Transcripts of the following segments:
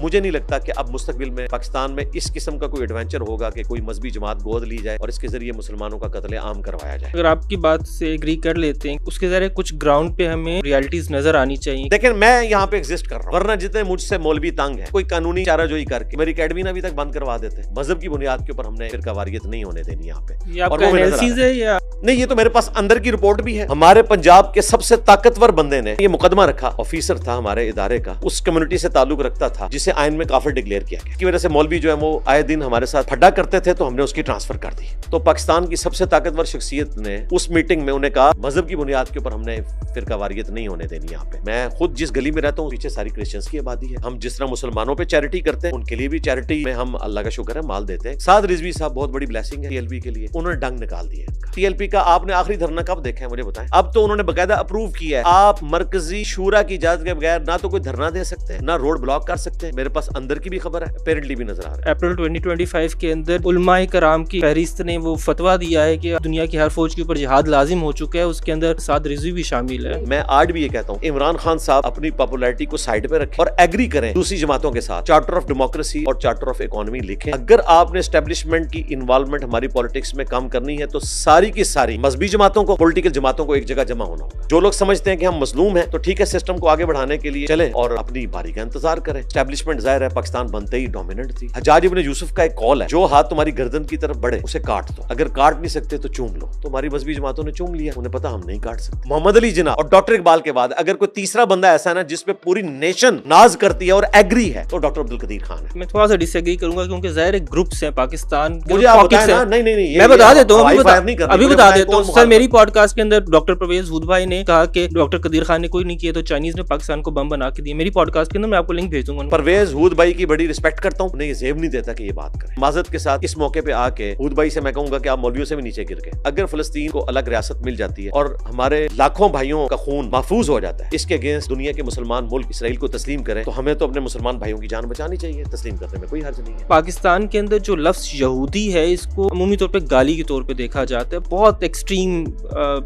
مجھے نہیں لگتا کہ اب مستقبل میں پاکستان میں اس قسم کا کوئی ایڈونچر ہوگا کہ کوئی مذہبی جماعت گود لی جائے اور اس کے ذریعے مسلمانوں کا قتل عام کروایا جائے۔ اگر آپ کی بات سے ایگری کر لیتے ہیں، اس کے ذریعے کچھ گراؤنڈ پہ ہمیں ریالٹیز نظر آنی چاہیے۔ لیکن میں یہاں پہ ایگزسٹ کر رہا ہوں، ورنہ جتنے مجھ سے مولوی تنگ ہیں، کوئی قانونی چارہ جوئی کر کے میری اکیڈمی ابھی تک بند کروا دیتے ہیں۔ مذہب کی بنیاد کے اوپر ہم نے فرقہ واریت نہیں ہونے دینی یہاں پہ۔ یہ آپ کا انالیسز ہے یا نہیں؟ یہ تو میرے پاس اندر کی رپورٹ بھی ہے۔ ہمارے پنجاب کے سب سے طاقتور بندے نے یہ مقدمہ رکھا، آفیسر تھا ہمارے ادارے کا، اس کمیونٹی سے تعلق رکھتا تھا جسے آئین میں کافر ڈکلیئر کیا گیا، کی وجہ سے مولوی جو ہے وہ آئے دن ہمارے ساتھ پھڈا کرتے تھے تو ہم نے اس کی ٹرانسفر کر دی۔ تو پاکستان کی سب سے طاقتور شخصیت نے اس میٹنگ میں انہیں کہا مذہب کی بنیاد کے اوپر ہم نے فرقہ واریت نہیں ہونے دینی یہاں پہ۔ میں خود جس گلی میں رہتا ہوں پیچھے ساری کرسچنس کی آبادی ہے، ہم جس طرح مسلمانوں پہ چیریٹی کرتے ہیں ان کے لیے بھی چیریٹی میں ہم اللہ کا شکر ہے مال دیتے ہیں۔ سعد رضوی صاحب بہت بڑی بلیسنگ ہے TLP کے لیے، انہوں نے ڈنگ نکال دیا۔ TLP کا آپ نے آخری دھرنا کب دیکھا ہے مجھے بتائیں؟ اب تو انہوں نے باقاعدہ اپروو کیا ہے، آپ مرکزی شورا کی اجازت کے بغیر نہ تو کوئی دھرنا دے سکتے ہیں، نہ روڈ بلاک کر سکتے ہیں۔ میرے پاس اندر کی بھی خبر ہے، اپیرنٹلی بھی نظر آ رہا ہے۔ اپریل 2025 کے اندر علماء کرام کی فہرست نے وہ فتویٰ دیا ہے کہ دنیا کی ہر فوج کے اوپر جہاد لازم ہو چکا ہے، اس کے اندر سعد رضوی بھی شامل ہے۔ میں آج بھی یہ کہتا ہوں عمران خان صاحب اپنی پاپولیرٹی کو سائڈ پہ رکھیں اور ایگری کریں دوسری جماعتوں کے ساتھ، چارٹر آف ڈیموکریسی اور چارٹر آف اکانومی لکھیں۔ اگر آپ نے اسٹیبلشمنٹ کی انوالومنٹ ہماری پالیٹکس میں کم کرنی ہے تو ساری کی ساری مذہبی جماعتوں کو، پولیٹیکل جماعتوں کو ایک جگہ جمع ہونا ہوگا۔ جو لوگ سمجھتے ہیں کہ ہم مظلوم ہیں تو ٹھیک ہے، سسٹم کو آگے بڑھانے کے لیے چلیں اور اپنی باری کا انتظار کریں۔ اسٹیبلشمنٹ ظاہر ہے پاکستان بنتے ہی ڈومیننٹ تھی۔ حجاج ابن یوسف کا ایک قول ہے، جو ہاتھ تمہاری گردن کی طرف بڑھے اسے کاٹ دو، اگر کاٹ نہیں سکتے تو چوم لو۔ تو ہماری مذہبی جماعتوں نے چوم لیا، انہیں پتا ہم نہیں کاٹ سکتے۔ محمد علی جناح اور ڈاکٹر اقبال کے بعد اگر کوئی تیسرا بندہ ایسا ہے نا جس پہ پوری نیشن ناز کرتی ہے اور ایگری ہے تو ڈاکٹر عبدالقدیر خان ہے۔ میں تھوڑا سا ڈس ایگری کروں گا کیونکہ ظاہر گروپس ہیں پاکستان کے، مجھے آپ بتائیں نا، نہیں میں بتا دیتا ہوں، ابھی بتا دیتا ہوں سر۔ سر میری پوڈ کاسٹ کے اندر ڈاکٹر پرویز ہود بھائی نے کہا کہ ڈاکٹر قدیر خان نے کوئی نہیں کیا تو چائنیز نے پاکستان کو بم بنا کے دیا۔ میری پوڈ کاسٹ کے اندر میں آپ کو لنک بھیج دوں گا۔ پرویز ہود بھائی کی بڑی رسپیکٹ کرتا ہوں، انہیں یہ زیب نہیں دیتا کہ یہ بات کریں۔ معذرت کے ساتھ اس موقع پہ آ کے ہود بھائی سے میں کہوں گا کہ آپ مولویوں سے بھی نیچے گر گئے۔ اگر فلسطین کو الگ ریاست مل جاتی ہے اور ہمارے لاکھوں بھائیوں کا خون محفوظ ہو جاتا ہے، اس کے اگینسٹ دنیا کے مسلمان ملک اسرائیل کو تسلیم کریں تو ہمیں تو اپنے مسلمان بھائیوں کی جان بچانی چاہیے، تسلیم کرنے میں کوئی حرج نہیں ہے۔ پاکستان کے اندر جو لفظ یہودی ہے اس کو عمومی طور پہ گالی کے طور پہ دیکھا جاتا ہے، بہت ایکسٹریم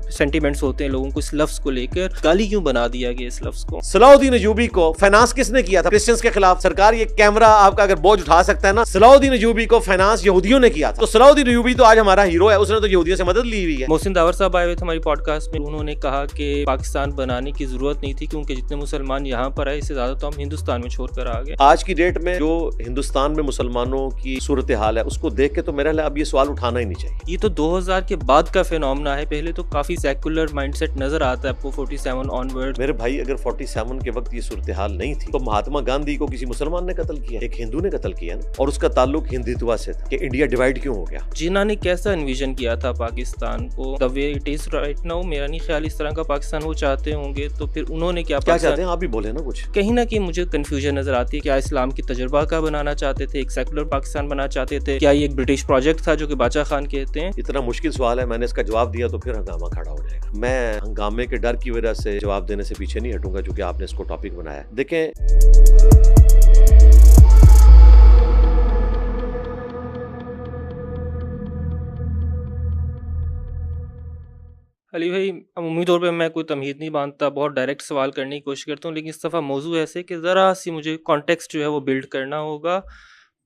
سینٹیمنٹس ہوتے ہیں لوگوں کو اس لفظ کو لے کر۔ گالی کیوں بنا دیا گیا اس لفظ کو؟ صلاح الدین ایوبی کو فائنانس کس نے کیا تھا کرسچنز کے خلاف؟ سرکار یہ کیمرہ آپ کا اگر بوجھ اٹھا سکتا ہے نا، صلاح الدین ایوبی کو فائنانس یہودیوں نے کیا تھا، تو صلاح الدین ایوبی تو آج ہمارا ہیرو ہے، اس نے تو یہودیوں سے مدد لی ہوئی ہے۔ محسن داور صاحب آئے ہوئے تھے ہماری پوڈ کاسٹ میں، انہوں نے کہا کہ پاکستان بنانے کی ضرورت نہیں تھی کیونکہ جتنے مسلمان یہاں پر آئے اس سے زیادہ تو ہم ہندوستان میں چھوڑ کر آ گئے۔ آج کی ڈیٹ میں جو ہندوستان میں مسلمانوں کی صورتحال ہے اس کو دیکھ کے تو میرا خیال اب یہ سوال اٹھانا ہی نہیں چاہیے۔ یہ تو 2000 کے بعد کا فینومنا ہے، پہلے تو کافی سیکولر مائنڈ سیٹ نظر آتا ہے آپ کو 47 آن ورڈ۔ میرے بھائی اگر 47 کے وقت یہ صورتحال نہیں تھی تو مہاتما گاندھی کو کسی مسلمان نے قتل کیا، ایک ہندو نے قتل کیا نا، اور اس کا تعلق ہندوتوا سے تھا کہ انڈیا ڈیوائڈ کیوں ہو گیا۔ جنہوں نے کیسا انویژن کیا تھا پاکستان کو the way it is right now، میرا نہیں خیال اس طرح کا پاکستان وہ چاہتے ہوں گے، تو پھر انہوں نے کیا چاہتے ہیں؟ آپ بھی بولے نا کچھ۔ کہیں نہ کہیں مجھے کنفیوژن نظر آتی ہے، کیا اسلام کی تجربہ کا بنانا چاہتے تھے، ایک سیکولر پاکستان بنانا چاہتے تھے، کیا یہ ایک برٹش پروجیکٹ تھا جو کہ باچا خان کہتے ہیں؟ اتنا مشکل سوال ہے، میں نے اس کا جواب دیا تو پھر ہنگامہ کھڑا ہو جائے گا۔ میں ہنگامے کے ڈر کی وجہ سے جواب دینے سے پیچھے نہیں ہٹوں گا چونکہ آپ نے اس کو ٹاپک بنایا ہے۔ دیکھیں، علی بھائی عمومی طور پہ میں کوئی تمہید نہیں باندھتا، بہت ڈائریکٹ سوال کرنے کی کوشش کرتا ہوں، لیکن اس دفعہ موضوع ایسے کہ ذرا سی مجھے کانٹیکسٹ جو ہے وہ بلڈ کرنا ہوگا۔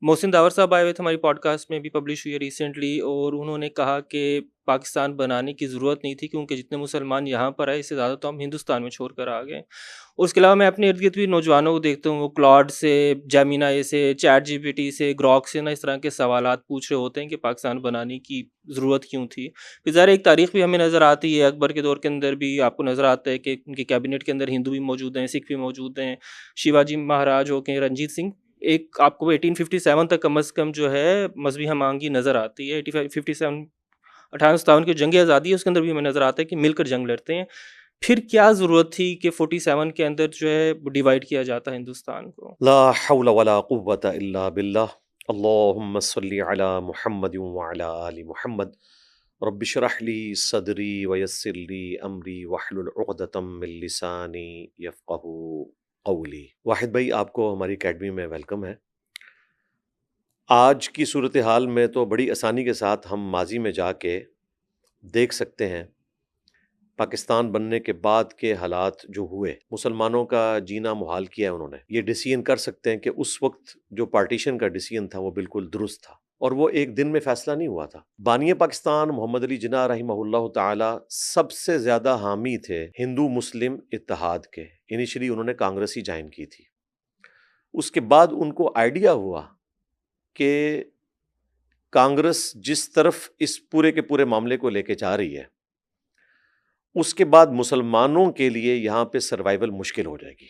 محسن داور صاحب آئے ہوئے تھے ہماری پوڈ کاسٹ میں بھی پبلش ہوئی ہے ریسنٹلی، اور انہوں نے کہا کہ پاکستان بنانے کی ضرورت نہیں تھی کیونکہ جتنے مسلمان یہاں پر آئے اس سے زیادہ تو ہم ہندوستان میں چھوڑ کر آ گئے۔ اور اس کے علاوہ میں اپنے ارد گرد بھی نوجوانوں کو دیکھتا ہوں، وہ کلاڈ سے، جیمینائی سے، چیٹ جی پی ٹی سے، گراک سے اس طرح کے سوالات پوچھ رہے ہوتے ہیں کہ پاکستان بنانے کی ضرورت کیوں تھی۔ پھر ظاہر ایک تاریخ بھی ہمیں نظر آتی ہے، اکبر کے دور کے اندر بھی آپ کو نظر آتا ہے کہ ان کے کیبنٹ کے اندر ہندو بھی موجود ہیں، سکھ بھی موجود ہیں، شیواجی مہاراج ہو کے رنجیت سنگھ، ایک آپ کو 1857 تک کم از کم جو ہے مذہبی ہم آہنگی نظر آتی ہے۔ 1857 کی جنگ آزادی ہے، اس کے اندر بھی ہمیں نظر آتا ہے کہ مل کر جنگ لڑتے ہیں۔ پھر کیا ضرورت تھی کہ 47 کے اندر جو ہے ڈیوائڈ کیا جاتا ہے ہندوستان کو؟ لا حول ولا قوة الا باللہ، اللہم صلی علی محمد وعلی آل محمد، رب اشرح لی صدری ویسر لی امری واحلل عقدۃ من لسانی یفقہوا قولی۔ واحد بھائی آپ کو ہماری اکیڈمی میں ویلکم ہے۔ آج کی صورتحال میں تو بڑی آسانی کے ساتھ ہم ماضی میں جا کے دیکھ سکتے ہیں پاکستان بننے کے بعد کے حالات جو ہوئے، مسلمانوں کا جینا محال کیا ہے انہوں نے، یہ ڈیسیژن کر سکتے ہیں کہ اس وقت جو پارٹیشن کا ڈیسیژن تھا وہ بالکل درست تھا، اور وہ ایک دن میں فیصلہ نہیں ہوا تھا۔ بانی پاکستان محمد علی جناح رحمہ اللہ تعالی سب سے زیادہ حامی تھے ہندو مسلم اتحاد کے۔ انیشلی انہوں نے کانگریس ہی جوائن کی تھی، اس کے بعد ان کو آئیڈیا ہوا کہ کانگریس جس طرف اس پورے کے پورے معاملے کو لے کے جا رہی ہے، اس کے بعد مسلمانوں کے لیے یہاں پہ سروائیول مشکل ہو جائے گی۔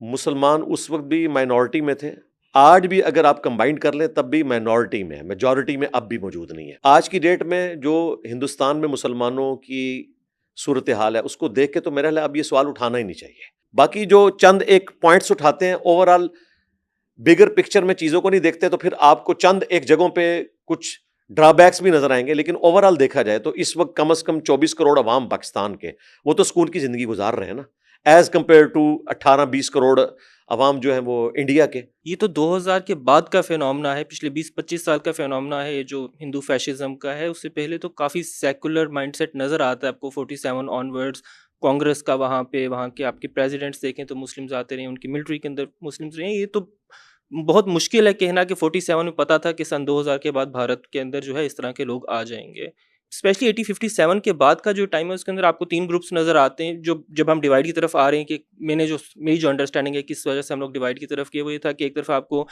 مسلمان اس وقت بھی مائنورٹی میں تھے، آج بھی اگر آپ کمبائنڈ کر لیں تب بھی مائنورٹی میں، میجورٹی میں اب بھی موجود نہیں ہے۔ آج کی ڈیٹ میں جو ہندوستان میں مسلمانوں کی صورتحال ہے اس کو دیکھ کے تو میرا خیال ہے اب یہ سوال اٹھانا ہی نہیں چاہیے۔ باقی جو چند ایک پوائنٹس اٹھاتے ہیں، اوور آل بگر پکچر میں چیزوں کو نہیں دیکھتے، تو پھر آپ کو چند ایک جگہوں پہ کچھ ڈرا بیکس بھی نظر آئیں گے، لیکن اوور آل دیکھا جائے تو اس وقت کم از کم 24 کروڑ عوام پاکستان کے وہ تو سکون کی زندگی گزار رہے ہیں نا، ایز کمپیئر ٹو 18-20 کروڑ عوام جو ہیں وہ انڈیا کے۔ یہ تو 2000 کے بعد کا فینومنا ہے، پچھلے 20-25 سال کا فینومنا ہے یہ جو ہندو فیشزم کا ہے۔ اس سے پہلے تو کافی سیکولر مائنڈ سیٹ نظر آتا ہے آپ کو 47 آن ورڈز، کانگریس کا وہاں کے آپ کے پریزیڈنٹس دیکھیں تو مسلمز آتے رہے ہیں، ان کی ملٹری کے اندر مسلمز رہے ہیں۔ یہ تو بہت مشکل ہے کہنا کہ 47 میں پتہ تھا کہ سن 2000 کے بعد بھارت کے اندر جو ہے اس طرح کے لوگ آ جائیں گے۔ اسپیشلی 57 کے بعد کا جو ٹائم ہے اس کے اندر آپ کو 3 گروپس نظر آتے ہیں جو جب ہم ڈیوائڈ کی طرف آ رہے ہیں، کہ میری جو انڈرسٹینڈنگ ہے کس وجہ سے ہم لوگ ڈیوائڈ کی طرف کیے، وہ یہ تھا کہ ایک طرف آپ کو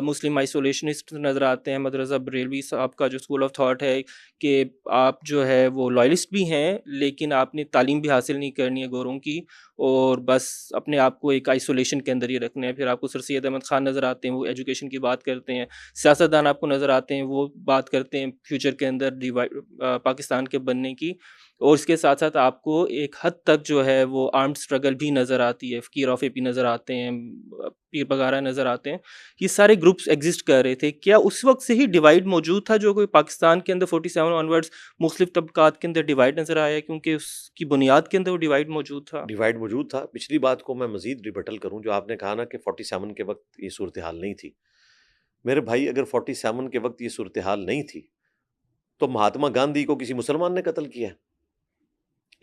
مسلم آئسولیشنسٹ نظر آتے ہیں، مدرسہ بریلوی صاحب کا جو اسکول آف تھاٹ ہے کہ آپ جو ہے وہ لائلسٹ بھی ہیں لیکن آپ نے تعلیم بھی حاصل نہیں کرنی ہے گوروں کی، اور بس اپنے آپ کو ایک آئسولیشن کے اندر ہی رکھنا ہے۔ پھر آپ کو سر سید احمد خان نظر آتے ہیں، وہ ایجوکیشن کی بات کرتے ہیں۔ سیاستدان آپ کو نظر آتے ہیں، وہ بات کرتے ہیں فیوچر کے اندر پاکستان کے بننے کی، اور اس کے ساتھ ساتھ آپ کو ایک حد تک جو ہے وہ آرمڈ اسٹرگل بھی نظر آتی ہے۔ فقیر آف اے پی نظر آتے ہیں، پیر بگارا نظر آتے ہیں، یہ سارے گروپس ایگزسٹ کر رہے تھے۔ کیا اس وقت سے ہی ڈیوائڈ موجود تھا جو کوئی پاکستان کے اندر 47 آنورڈز مختلف طبقات کے اندر ڈیوائڈ نظر آیا، کیونکہ اس کی بنیاد کے اندر وہ ڈیوائڈ موجود تھا؟ ڈیوائڈ موجود تھا۔ پچھلی بات کو میں مزید ریبٹل کروں، جو آپ نے کہا نا کہ 47 کے وقت یہ صورتحال نہیں تھی، میرے بھائی اگر 47 کے وقت یہ صورتحال نہیں تھی تو مہاتما گاندھی کو کسی مسلمان نے قتل کیا ہے؟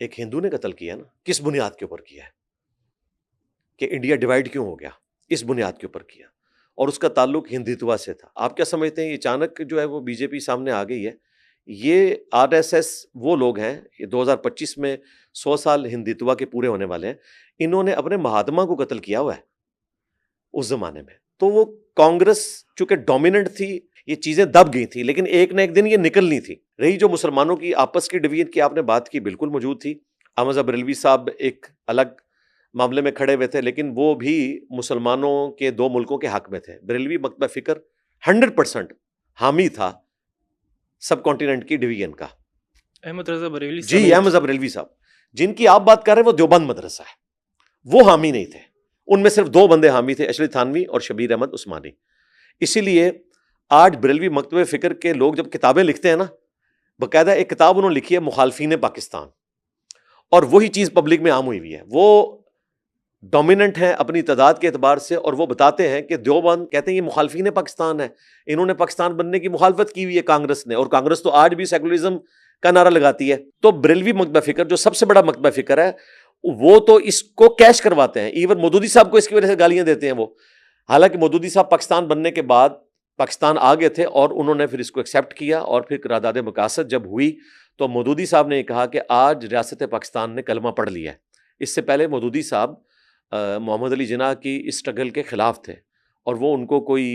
ایک ہندو نے قتل کیا نا۔ کس بنیاد کے اوپر کیا ہے؟ کہ انڈیا ڈیوائڈ کیوں ہو گیا، اس بنیاد کے اوپر کیا، اور اس کا تعلق ہندوتوا سے تھا۔ آپ کیا سمجھتے ہیں یہ اچانک جو ہے وہ بی جے پی سامنے آ گئی ہے؟ یہ آر ایس ایس وہ لوگ ہیں، یہ 2025 میں 100 سال ہندوتوا کے پورے ہونے والے ہیں، انہوں نے اپنے مہاتما کو قتل کیا ہوا ہے اس زمانے میں۔ تو وہ کانگریس چونکہ ڈومیننٹ تھی، یہ چیزیں دب گئی تھیں، لیکن ایک نہ ایک دن یہ نکلنی تھی۔ رہی جو مسلمانوں کی آپس کی ڈویژن کی آپ نے بات کی، بالکل موجود تھی۔ احمد بریلوی صاحب ایک الگ معاملے میں کھڑے ہوئے تھے، لیکن وہ بھی مسلمانوں کے 2 ملکوں کے حق میں تھے۔ بریلوی مکتبہ فکر 100% حامی تھا سب کانٹیننٹ کی ڈویژن کا۔ احمد رضا بریلوی جی، احمد بریلوی صاحب جن کی آپ بات کر رہے ہیں وہ دیوبند مدرسہ ہے، وہ حامی نہیں تھے۔ ان میں صرف 2 بندے حامی تھے، اشرف تھانوی اور شبیر احمد عثمانی۔ اسی لیے آج بریلوی مکتبہ فکر کے لوگ جب کتابیں لکھتے ہیں نا، باقاعدہ ایک کتاب انہوں نے لکھی ہے مخالفین پاکستان، اور وہی چیز پبلک میں عام ہوئی ہوئی ہے۔ وہ ڈومیننٹ ہیں اپنی تعداد کے اعتبار سے، اور وہ بتاتے ہیں کہ دیوبند کہتے ہیں یہ مخالفین پاکستان ہے، انہوں نے پاکستان بننے کی مخالفت کی ہوئی ہے کانگریس نے، اور کانگریس تو آج بھی سیکولرزم کا نعرہ لگاتی ہے۔ تو بریلوی مکتبہ فکر جو سب سے بڑا مکتبہ فکر ہے، وہ تو اس کو کیش کرواتے ہیں۔ ایون مودودی صاحب کو اس کی وجہ سے گالیاں دیتے ہیں وہ، حالانکہ مودودی صاحب پاکستان بننے کے بعد پاکستان آ گئے تھے، اور انہوں نے پھر اس کو ایکسیپٹ کیا، اور پھر قرارداد مقاصد جب ہوئی تو مودودی صاحب نے یہ کہا کہ آج ریاست پاکستان نے کلمہ پڑھ لیا ہے۔ اس سے پہلے مودودی صاحب محمد علی جناح کی اس اسٹرگل کے خلاف تھے، اور وہ ان کو کوئی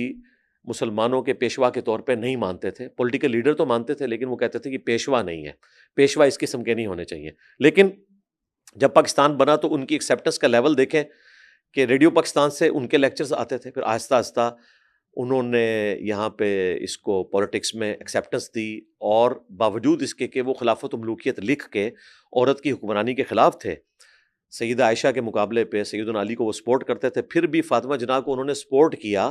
مسلمانوں کے پیشوا کے طور پہ نہیں مانتے تھے۔ پولیٹیکل لیڈر تو مانتے تھے، لیکن وہ کہتے تھے کہ پیشوا نہیں ہے، پیشوا اس قسم کے نہیں ہونے چاہیے۔ لیکن جب پاکستان بنا تو ان کی ایکسیپٹنس کا لیول دیکھیں کہ ریڈیو پاکستان سے ان کے لیکچرز آتے تھے، پھر آہستہ آہستہ انہوں نے یہاں پہ اس کو پولیٹکس میں ایکسیپٹنس دی، اور باوجود اس کے کہ وہ خلافت و ملوکیت لکھ کے عورت کی حکمرانی کے خلاف تھے، سیدہ عائشہ کے مقابلے پہ سیدنا علی کو وہ سپورٹ کرتے تھے، پھر بھی فاطمہ جناح کو انہوں نے سپورٹ کیا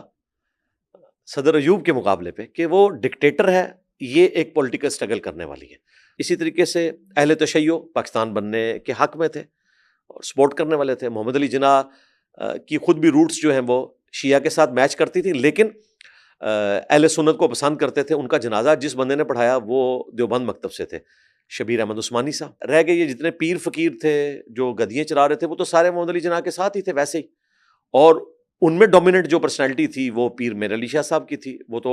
صدر ایوب کے مقابلے پہ کہ وہ ڈکٹیٹر ہے، یہ ایک پولیٹیکل سٹرگل کرنے والی ہے۔ اسی طریقے سے اہل تشیع پاکستان بننے کے حق میں تھے اور سپورٹ کرنے والے تھے۔ محمد علی جناح کی خود بھی روٹس جو ہیں وہ شیعہ کے ساتھ میچ کرتی تھی، لیکن اہل سنت کو پسند کرتے تھے۔ ان کا جنازہ جس بندے نے پڑھایا وہ دیوبند مکتب سے تھے، شبیر احمد عثمانی صاحب رہ گئے. یہ جتنے پیر فقیر تھے جو گدیاں چلا رہے تھے وہ تو سارے محمد علی جناح کے ساتھ ہی تھے ویسے ہی, اور ان میں ڈومیننٹ جو پرسنالٹی تھی وہ پیر میر علی شاہ صاحب کی تھی. وہ تو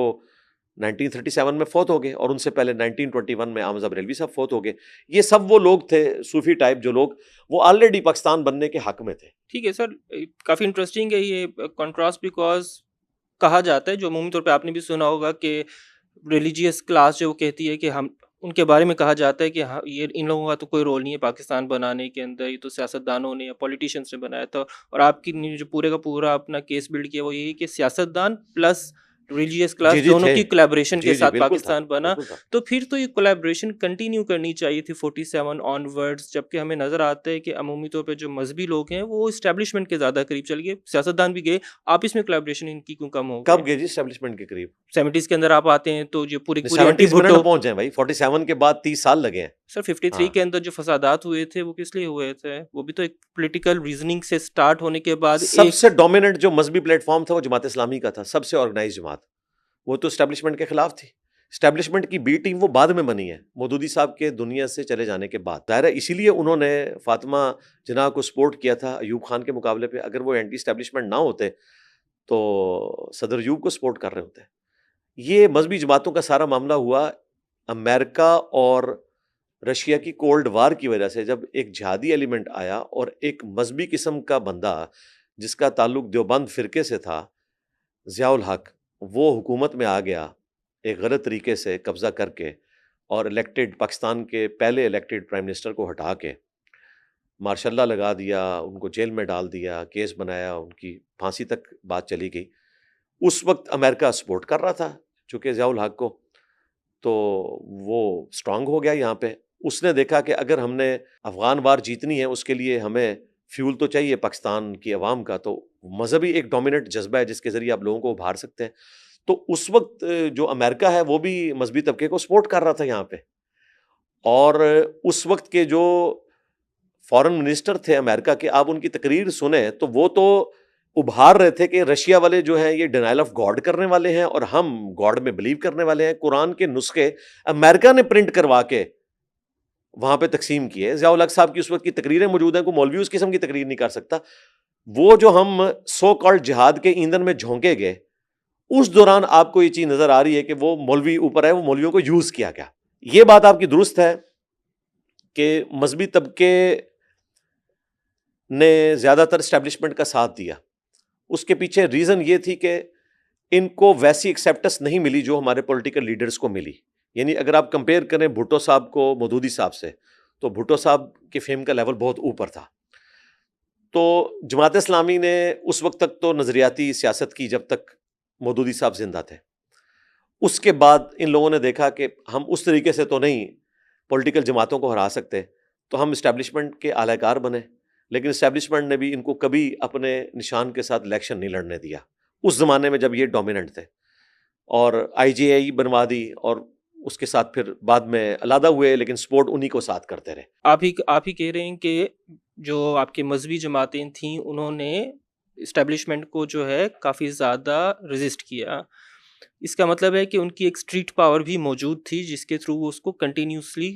1937 میں فوت ہو گئے, اور ان سے پہلے 1921 میں احمد ظفر بریلوی صاحب فوت ہو گئے. یہ سب وہ لوگ تھے صوفی ٹائپ جو لوگ وہ آلریڈی پاکستان بننے کے حق میں تھے. ٹھیک ہے سر, کافی انٹرسٹنگ ہے یہ کنٹراسٹ, بیکاز کہا جاتا ہے جو عمومی طور پہ آپ نے بھی سنا ہوگا کہ ریلیجیس کلاس جو کہتی ہے کہ ہم ان کے بارے میں کہا جاتا ہے کہ یہ ان لوگوں کا تو کوئی رول نہیں ہے پاکستان بنانے کے اندر, یہ تو سیاست دانوں نے یا پولیٹیشینس نے بنایا تھا. اور آپ کی جو پورے کا پورا اپنا کیس بلڈ کیا وہ یہی کہ سیاست دان پلس ریلیجیس کلاس دونوں کی کولیبریشن کے ساتھ پاکستان بنا. تو پھر تو یہ کولیبریشن کنٹینیو کرنی چاہیے تھی 47 آن ورڈز, جبکہ ہمیں نظر آتا ہے کہ عمومی طور پہ جو مذہبی لوگ ہیں وہ اسٹیبلشمنٹ کے زیادہ قریب چل گئے, سیاست دان بھی گئے. آپ اس میں کولیبریشن ان کی کیوں کم ہو گئی؟ کب گئے جی اسٹیبلشمنٹ کے قریب؟ 70s کے اندر آپ آتے ہیں تو جو پوری 70s میں پہنچ جائیں بھائی, 47 کے بعد 30 سال لگے ہیں سر. 53 کے اندر جو فسادات ہوئے تھے وہ کس لیے ہوئے تھے؟ وہ بھی تو ایک پولیٹیکل ریزننگ سے سٹارٹ ہونے کے بعد سب سے ڈومیننٹ جو مذہبی پلیٹ فارم تھا وہ جماعت اسلامی کا تھا, سب سے آرگنائز جماعت. وہ تو اسٹیبلشمنٹ کے خلاف تھی. اسٹیبلشمنٹ کی بی ٹیم وہ بعد میں بنی ہے مودودی صاحب کے دنیا سے چلے جانے کے بعد. ظاہر ہے اسی لیے انہوں نے فاطمہ جناح کو سپورٹ کیا تھا ایوب خان کے مقابلے پہ. اگر وہ اینٹی اسٹیبلشمنٹ نہ ہوتے تو صدر ایوب کو سپورٹ کر رہے ہوتے. یہ مذہبی جماعتوں کا سارا معاملہ ہوا امریکہ اور رشیا کی کولڈ وار کی وجہ سے, جب ایک جہادی ایلیمنٹ آیا اور ایک مذہبی قسم کا بندہ جس کا تعلق دیوبند فرقے سے تھا, ضیاء الحق, وہ حکومت میں آ گیا ایک غلط طریقے سے قبضہ کر کے, اور الیکٹڈ پاکستان کے پہلے الیکٹڈ پرائم منسٹر کو ہٹا کے مارشاء اللہ لگا دیا, ان کو جیل میں ڈال دیا, کیس بنایا, ان کی پھانسی تک بات چلی گئی. اس وقت امریکہ سپورٹ کر رہا تھا چونکہ ضیاء الحق کو, تو وہ اسٹرانگ ہو گیا یہاں پہ. اس نے دیکھا کہ اگر ہم نے افغان وار جیتنی ہے اس کے لیے ہمیں فیول تو چاہیے پاکستان کی عوام کا, تو مذہبی ایک ڈومیننٹ جذبہ ہے جس کے ذریعے آپ لوگوں کو ابھار سکتے ہیں. تو اس وقت جو امریکہ ہے وہ بھی مذہبی طبقے کو سپورٹ کر رہا تھا یہاں پہ, اور اس وقت کے جو فارن منسٹر تھے امریکہ کے, آپ ان کی تقریر سنیں تو وہ تو ابھار رہے تھے کہ رشیا والے جو ہیں یہ ڈینائل آف گاڈ کرنے والے ہیں اور ہم گاڈ میں بلیو کرنے والے ہیں. قرآن کے نسخے امریکہ نے پرنٹ کروا کے وہاں پہ تقسیم کیے. ضیاء الحق صاحب کی اس وقت کی تقریریں موجود ہیں, کوئی مولوی اس قسم کی تقریر نہیں کر سکتا. وہ جو ہم سو کالڈ جہاد کے ایندھن میں جھونکے گئے, اس دوران آپ کو یہ چیز نظر آ رہی ہے کہ وہ مولوی اوپر ہے, وہ مولویوں کو یوز کیا گیا. یہ بات آپ کی درست ہے کہ مذہبی طبقے نے زیادہ تر اسٹیبلشمنٹ کا ساتھ دیا. اس کے پیچھے ریزن یہ تھی کہ ان کو ویسی ایکسیپٹنس نہیں ملی جو ہمارے پولیٹیکل لیڈرز کو ملی. یعنی اگر آپ کمپیئر کریں بھٹو صاحب کو مودودی صاحب سے, تو بھٹو صاحب کے فیم کا لیول بہت اوپر تھا. تو جماعت اسلامی نے اس وقت تک تو نظریاتی سیاست کی جب تک مودودی صاحب زندہ تھے. اس کے بعد ان لوگوں نے دیکھا کہ ہم اس طریقے سے تو نہیں پولیٹیکل جماعتوں کو ہرا سکتے, تو ہم اسٹیبلشمنٹ کے اعلی کار بنے. لیکن اسٹیبلشمنٹ نے بھی ان کو کبھی اپنے نشان کے ساتھ الیکشن نہیں لڑنے دیا اس زمانے میں جب یہ ڈومیننٹ تھے, اور آئی جے آئی بنوا دی, اور اس کے ساتھ پھر بعد میں علیحدہ ہوئے, لیکن سپورٹ انہی کو ساتھ کرتے رہے. آپ ہی کہہ رہے ہیں کہ جو آپ کی مذہبی جماعتیں تھیں انہوں نے اسٹیبلشمنٹ کو جو ہے کافی زیادہ ریزسٹ کیا. اس کا مطلب ہے کہ ان کی ایک اسٹریٹ پاور بھی موجود تھی جس کے تھرو وہ اس کو کنٹینیوسلی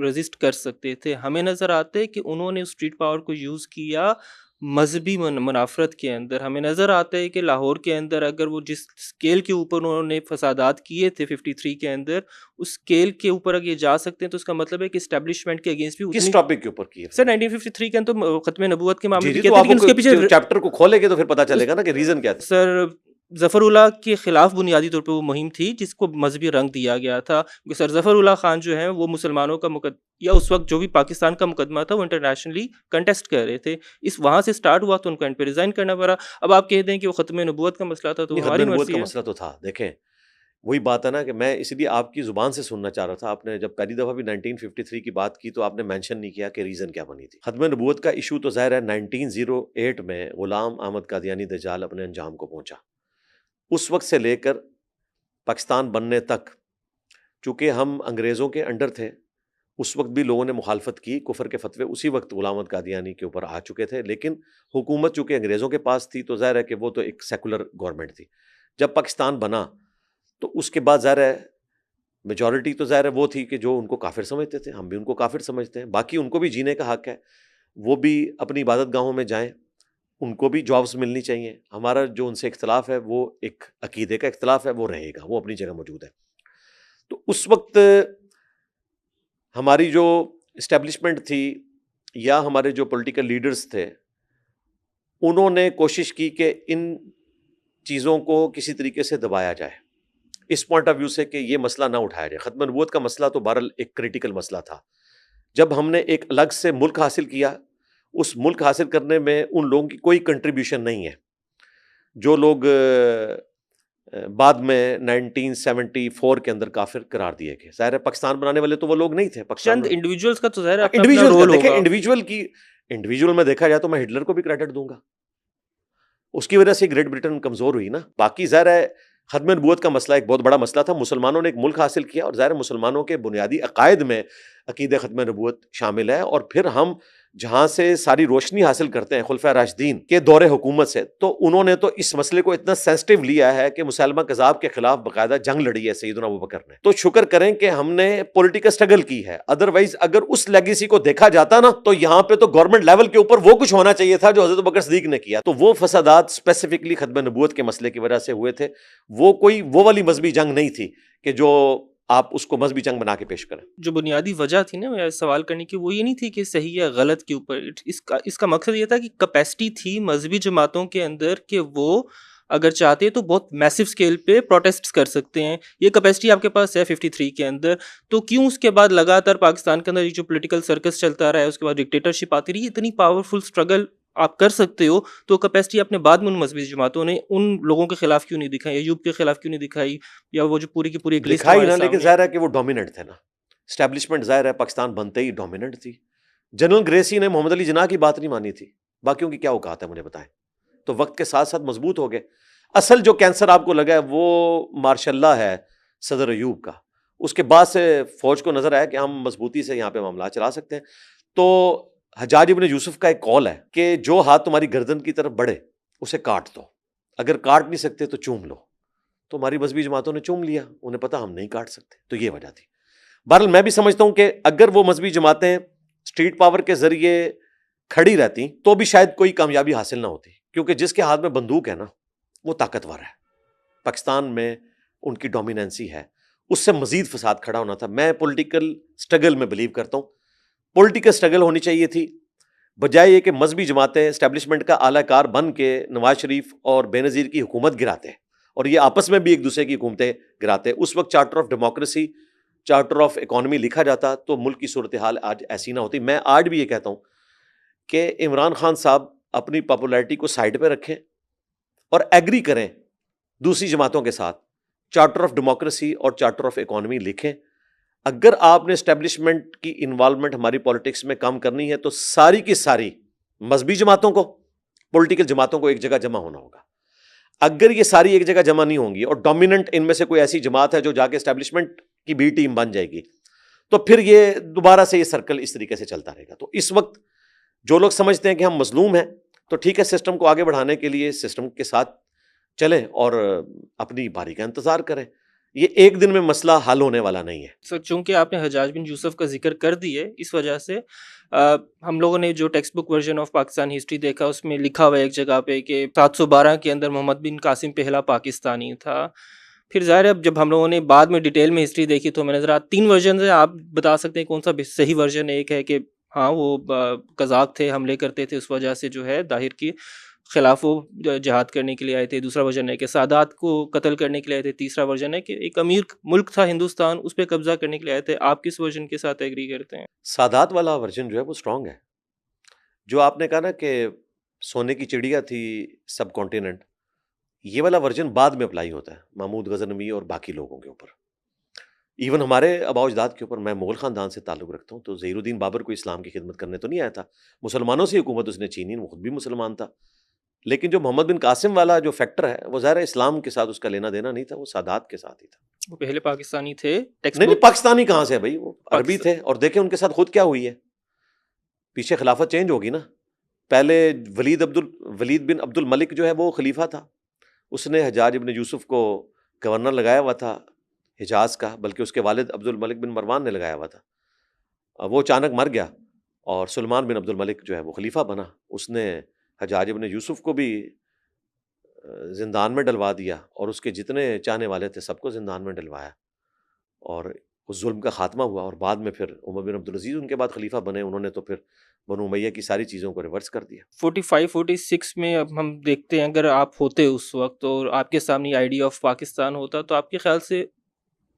ریزسٹ کر سکتے تھے. ہمیں نظر آتا ہے کہ انہوں نے اسٹریٹ پاور کو یوز کیا مذہبی منافرت کے اندر. ہمیں نظر آتا ہے کہ لاہور کے اندر اگر وہ جس اسکیل کے اوپر انہوں نے فسادات کیے تھے 53 کے اندر, اس اسکیل کے اوپر اگر یہ جا سکتے ہیں تو اس کا مطلب ہے کہ اسٹیبلشمنٹ کے اگینسٹ بھی کس ٹاپک کے اوپر کیے سر 1953 کے اندر تو ختم نبوت کے معاملے میں کہتے ہیں, اس کے پیچھے چیپٹر کو کھولے گے تو پھر پتہ چلے گا نا کہ ریزن کیا تھا. سر ظفر اللہ کے خلاف بنیادی طور پہ وہ مہم تھی جس کو مذہبی رنگ دیا گیا تھا. سر ظفر اللہ خان جو ہیں وہ مسلمانوں کا یا اس وقت جو بھی پاکستان کا مقدمہ تھا وہ انٹرنیشنلی کنٹیسٹ کر رہے تھے. اس وہاں سے سٹارٹ ہوا تو ان کو اینڈ پہ ریزائن کرنا پڑا. اب آپ کہہ دیں کہ وہ ختم نبوت کا مسئلہ تھا تو ہماری نبوت کا مسئلہ تو تھا. دیکھیں وہی بات ہے نا کہ میں اس لیے آپ کی زبان سے سننا چاہ رہا تھا. آپ نے جب پہلی دفعہ بھی 1953 کی بات کی تو آپ نے مینشن نہیں کیا کہ ریزن کیا بنی تھی. ختم نبوت کا ایشو تو ظاہر ہے 1908 میں غلام احمد قادیانی دجال اپنے انجام کو پہنچا. اس وقت سے لے کر پاکستان بننے تک, چونکہ ہم انگریزوں کے انڈر تھے, اس وقت بھی لوگوں نے مخالفت کی. کفر کے فتوے اسی وقت غلام احمد قادیانی کے اوپر آ چکے تھے, لیکن حکومت چونکہ انگریزوں کے پاس تھی تو ظاہر ہے کہ وہ تو ایک سیکولر گورنمنٹ تھی. جب پاکستان بنا تو اس کے بعد ظاہر ہے میجورٹی تو ظاہر ہے وہ تھی کہ جو ان کو کافر سمجھتے تھے، ہم بھی ان کو کافر سمجھتے ہیں، باقی ان کو بھی جینے کا حق ہے، وہ بھی اپنی عبادت گاہوں میں جائیں، ان کو بھی جابس ملنی چاہیے. ہمارا جو ان سے اختلاف ہے وہ ایک عقیدے کا اختلاف ہے، وہ رہے گا، وہ اپنی جگہ موجود ہے. تو اس وقت ہماری جو اسٹیبلشمنٹ تھی یا ہمارے جو پولیٹیکل لیڈرز تھے، انہوں نے کوشش کی کہ ان چیزوں کو کسی طریقے سے دبایا جائے، اس پوائنٹ آف ویو سے کہ یہ مسئلہ نہ اٹھایا جائے. ختم نبوت کا مسئلہ تو بہرحال ایک کریٹیکل مسئلہ تھا. جب ہم نے ایک الگ سے ملک حاصل کیا، اس ملک حاصل کرنے میں ان لوگوں کی کوئی کنٹریبیوشن نہیں ہے جو لوگ بعد میں 1974 کے اندر کافر قرار دیے گئے. ظاہر ہے پاکستان بنانے والے تو وہ لوگ نہیں تھے. پاکستان چند انڈیویجولز کا تو ظاہر ہے اپنا انڈیویجول رول دیکھیں، ہوگا. انڈیویجول میں دیکھا جائے تو میں ہٹلر کو بھی کریڈٹ دوں گا، اس کی وجہ سے گریٹ برٹن کمزور ہوئی نا. باقی ظاہر ہے ختم نبوت کا مسئلہ ایک بہت بڑا مسئلہ تھا. مسلمانوں نے ایک ملک حاصل کیا، اور ظاہر مسلمانوں کے بنیادی عقائد میں عقیدہ ختم نبوت شامل ہے. اور پھر ہم جہاں سے ساری روشنی حاصل کرتے ہیں خلفائے راشدین کے دور حکومت سے، تو انہوں نے تو اس مسئلے کو اتنا سینسٹیو لیا ہے کہ مسلمہ کذاب کے خلاف باقاعدہ جنگ لڑی ہے سیدنا ابوبکر نے. تو شکر کریں کہ ہم نے پولیٹیکل سٹرگل کی ہے، ادروائز اگر اس لیگیسی کو دیکھا جاتا نا تو یہاں پہ تو گورنمنٹ لیول کے اوپر وہ کچھ ہونا چاہیے تھا جو حضرت ابوبکر صدیق نے کیا. تو وہ فسادات اسپیسیفکلی ختم نبوت کے مسئلے کی وجہ سے ہوئے تھے. وہ کوئی وہ والی مذہبی جنگ نہیں تھی کہ جو آپ اس کو مذہبی جنگ بنا کے پیش کریں. جو بنیادی وجہ تھی نا میرا سوال کرنے کی، وہ یہ نہیں تھی کہ صحیح یا غلط کے اوپر. اس کا مقصد یہ تھا کہ کیپیسٹی تھی مذہبی جماعتوں کے اندر کہ وہ اگر چاہتے تو بہت میسو اسکیل پہ پروٹیسٹ کر سکتے ہیں. یہ کیپیسٹی آپ کے پاس ہے 53 کے اندر. تو کیوں اس کے بعد لگاتار پاکستان کے اندر یہ جو پولیٹیکل سرکس چلتا رہا ہے، اس کے بعد ڈکٹیٹرشپ آتی رہی، اتنی پاورفل اسٹرگل آپ کر سکتے ہو تو کیپیسٹی اپنے بعد میں ان مذہبی جماعتوں نے ان لوگوں کے خلاف کیوں نہیں دکھائی، ایوب کے خلاف کیوں نہیں دکھائی، یا وہ جو پوری کی پوری ایک لسٹ دکھائی نا، لیکن ظاہر ہے کہ وہ ڈومیننٹ تھے نا. اسٹیبلشمنٹ ظاہر ہے پاکستان بنتے ہی ڈومیننٹ تھی. جنرل گریسی نے محمد علی جناح کی بات نہیں مانی تھی، باقیوں کی کیا اوقات ہے مجھے بتائیں. تو وقت کے ساتھ ساتھ مضبوط ہو گئے. اصل جو کینسر آپ کو لگا ہے وہ ماشاء اللہ ہے صدر ایوب کا. اس کے بعد سے فوج کو نظر آیا کہ ہم مضبوطی سے یہاں پہ معاملات چلا سکتے ہیں. تو حجاج ابن یوسف کا ایک قول ہے کہ جو ہاتھ تمہاری گردن کی طرف بڑھے اسے کاٹ دو، اگر کاٹ نہیں سکتے تو چوم لو. تو ہماری مذہبی جماعتوں نے چوم لیا، انہیں پتا ہم نہیں کاٹ سکتے. تو یہ وجہ تھی. بہرحال میں بھی سمجھتا ہوں کہ اگر وہ مذہبی جماعتیں اسٹریٹ پاور کے ذریعے کھڑی رہتی تو بھی شاید کوئی کامیابی حاصل نہ ہوتی، کیونکہ جس کے ہاتھ میں بندوق ہے نا وہ طاقتور ہے. پاکستان میں ان کی ڈومیننسی ہے، اس سے مزید فساد کھڑا ہونا تھا. میں پولیٹیکل سٹرگل میں بلیو کرتا ہوں. پولیٹیکل سٹرگل ہونی چاہیے تھی، بجائے یہ کہ مذہبی جماعتیں اسٹیبلشمنٹ کا اعلی کار بن کے نواز شریف اور بے نظیر کی حکومت گراتے اور یہ آپس میں بھی ایک دوسرے کی حکومتیں گراتے. اس وقت charter of democracy, charter of economy لکھا جاتا تو ملک کی صورتحال آج ایسی نہ ہوتی. میں آج بھی یہ کہتا ہوں کہ عمران خان صاحب اپنی پاپولیرٹی کو سائڈ پہ رکھیں اور ایگری کریں دوسری جماعتوں کے ساتھ، چارٹر آف ڈیموکریسی اور چارٹر آف اکانومی لکھیں. اگر آپ نے اسٹیبلشمنٹ کی انوالومنٹ ہماری پالیٹکس میں کم کرنی ہے تو ساری کی ساری مذہبی جماعتوں کو، پولیٹیکل جماعتوں کو ایک جگہ جمع ہونا ہوگا. اگر یہ ساری ایک جگہ جمع نہیں ہوں گی اور ڈومیننٹ ان میں سے کوئی ایسی جماعت ہے جو جا کے اسٹیبلشمنٹ کی بی ٹیم بن جائے گی، تو پھر یہ دوبارہ سے یہ سرکل اس طریقے سے چلتا رہے گا. تو اس وقت جو لوگ سمجھتے ہیں کہ ہم مظلوم ہیں، تو ٹھیک ہے، سسٹم کو آگے بڑھانے کے لیے سسٹم کے ساتھ چلیں اور اپنی باری کا انتظار کریں. یہ ایک دن میں مسئلہ حل ہونے والا نہیں ہے. سر چونکہ آپ نے حجاج بن یوسف کا ذکر کر دی ہے، اس وجہ سے ہم لوگوں نے جو text book version of Pakistan history دیکھا، اس میں لکھا ہوا ہے ایک جگہ پہ کہ 712 کے اندر محمد بن قاسم پہلا پاکستانی تھا. پھر ظاہر ہے اب جب ہم لوگوں نے بعد میں ڈیٹیل میں ہسٹری دیکھی تو ہمیں نظر آیا 3 ورژن ہے. آپ بتا سکتے ہیں کون سا صحیح ورژن؟ ایک ہے کہ ہاں وہ قذاق تھے، حملے کرتے تھے، اس وجہ سے جو ہے طاہر کی خلاف وہ جہاد کرنے کے لیے آئے تھے. دوسرا ورژن ہے کہ سادات کو قتل کرنے کے لیے آئے تھے. تیسرا ورژن ہے کہ ایک امیر ملک تھا ہندوستان، اس پہ قبضہ کرنے کے لیے آئے تھے. آپ کس ورژن کے ساتھ ایگری کرتے ہیں؟ سادات والا ورژن جو ہے وہ اسٹرانگ ہے. جو آپ نے کہا نا کہ سونے کی چڑیا تھی سب کانٹیننٹ، یہ والا ورژن بعد میں اپلائی ہوتا ہے محمود غزنوی اور باقی لوگوں کے اوپر. ایون ہمارے آباء و اجداد کے اوپر. میں مغل خاندان سے تعلق رکھتا ہوں، تو ظہیر الدین بابر کو اسلام کی خدمت کرنے تو نہیں آیا تھا، مسلمانوں سے حکومت اس نے چھینی، وہ خود بھی مسلمان تھا. لیکن جو محمد بن قاسم والا جو فیکٹر ہے وہ ظاہر اسلام کے ساتھ اس کا لینا دینا نہیں تھا، وہ سادات کے ساتھ ہی تھا. وہ پہلے پاکستانی تھے. نہیں پاکستانی کہاں سے بھائی، وہ عربی تھے. اور دیکھیں ان کے ساتھ خود کیا ہوئی ہے، پیچھے خلافت چینج ہوگی نا. پہلے ولید بن عبد الملک جو ہے وہ خلیفہ تھا، اس نے حجاج ابن یوسف کو گورنر لگایا ہوا تھا حجاز کا، بلکہ اس کے والد عبد الملک بن مروان نے لگایا ہوا تھا، وہ اچانک مر گیا اور سلمان بن عبد الملک جو ہے وہ خلیفہ بنا. اس نے حجاج ابن یوسف کو بھی زندان میں ڈلوا دیا اور اس کے جتنے چاہنے والے تھے سب کو زندان میں ڈلوایا، اور اس ظلم کا خاتمہ ہوا. اور بعد میں پھر عمر بن عبدالعزیز ان کے بعد خلیفہ بنے، انہوں نے تو پھر بنو امیہ کی ساری چیزوں کو ریورس کر دیا. 45-46 میں اب ہم دیکھتے ہیں، اگر آپ ہوتے اس وقت اور آپ کے سامنے آئیڈیا آف پاکستان ہوتا تو آپ کے خیال سے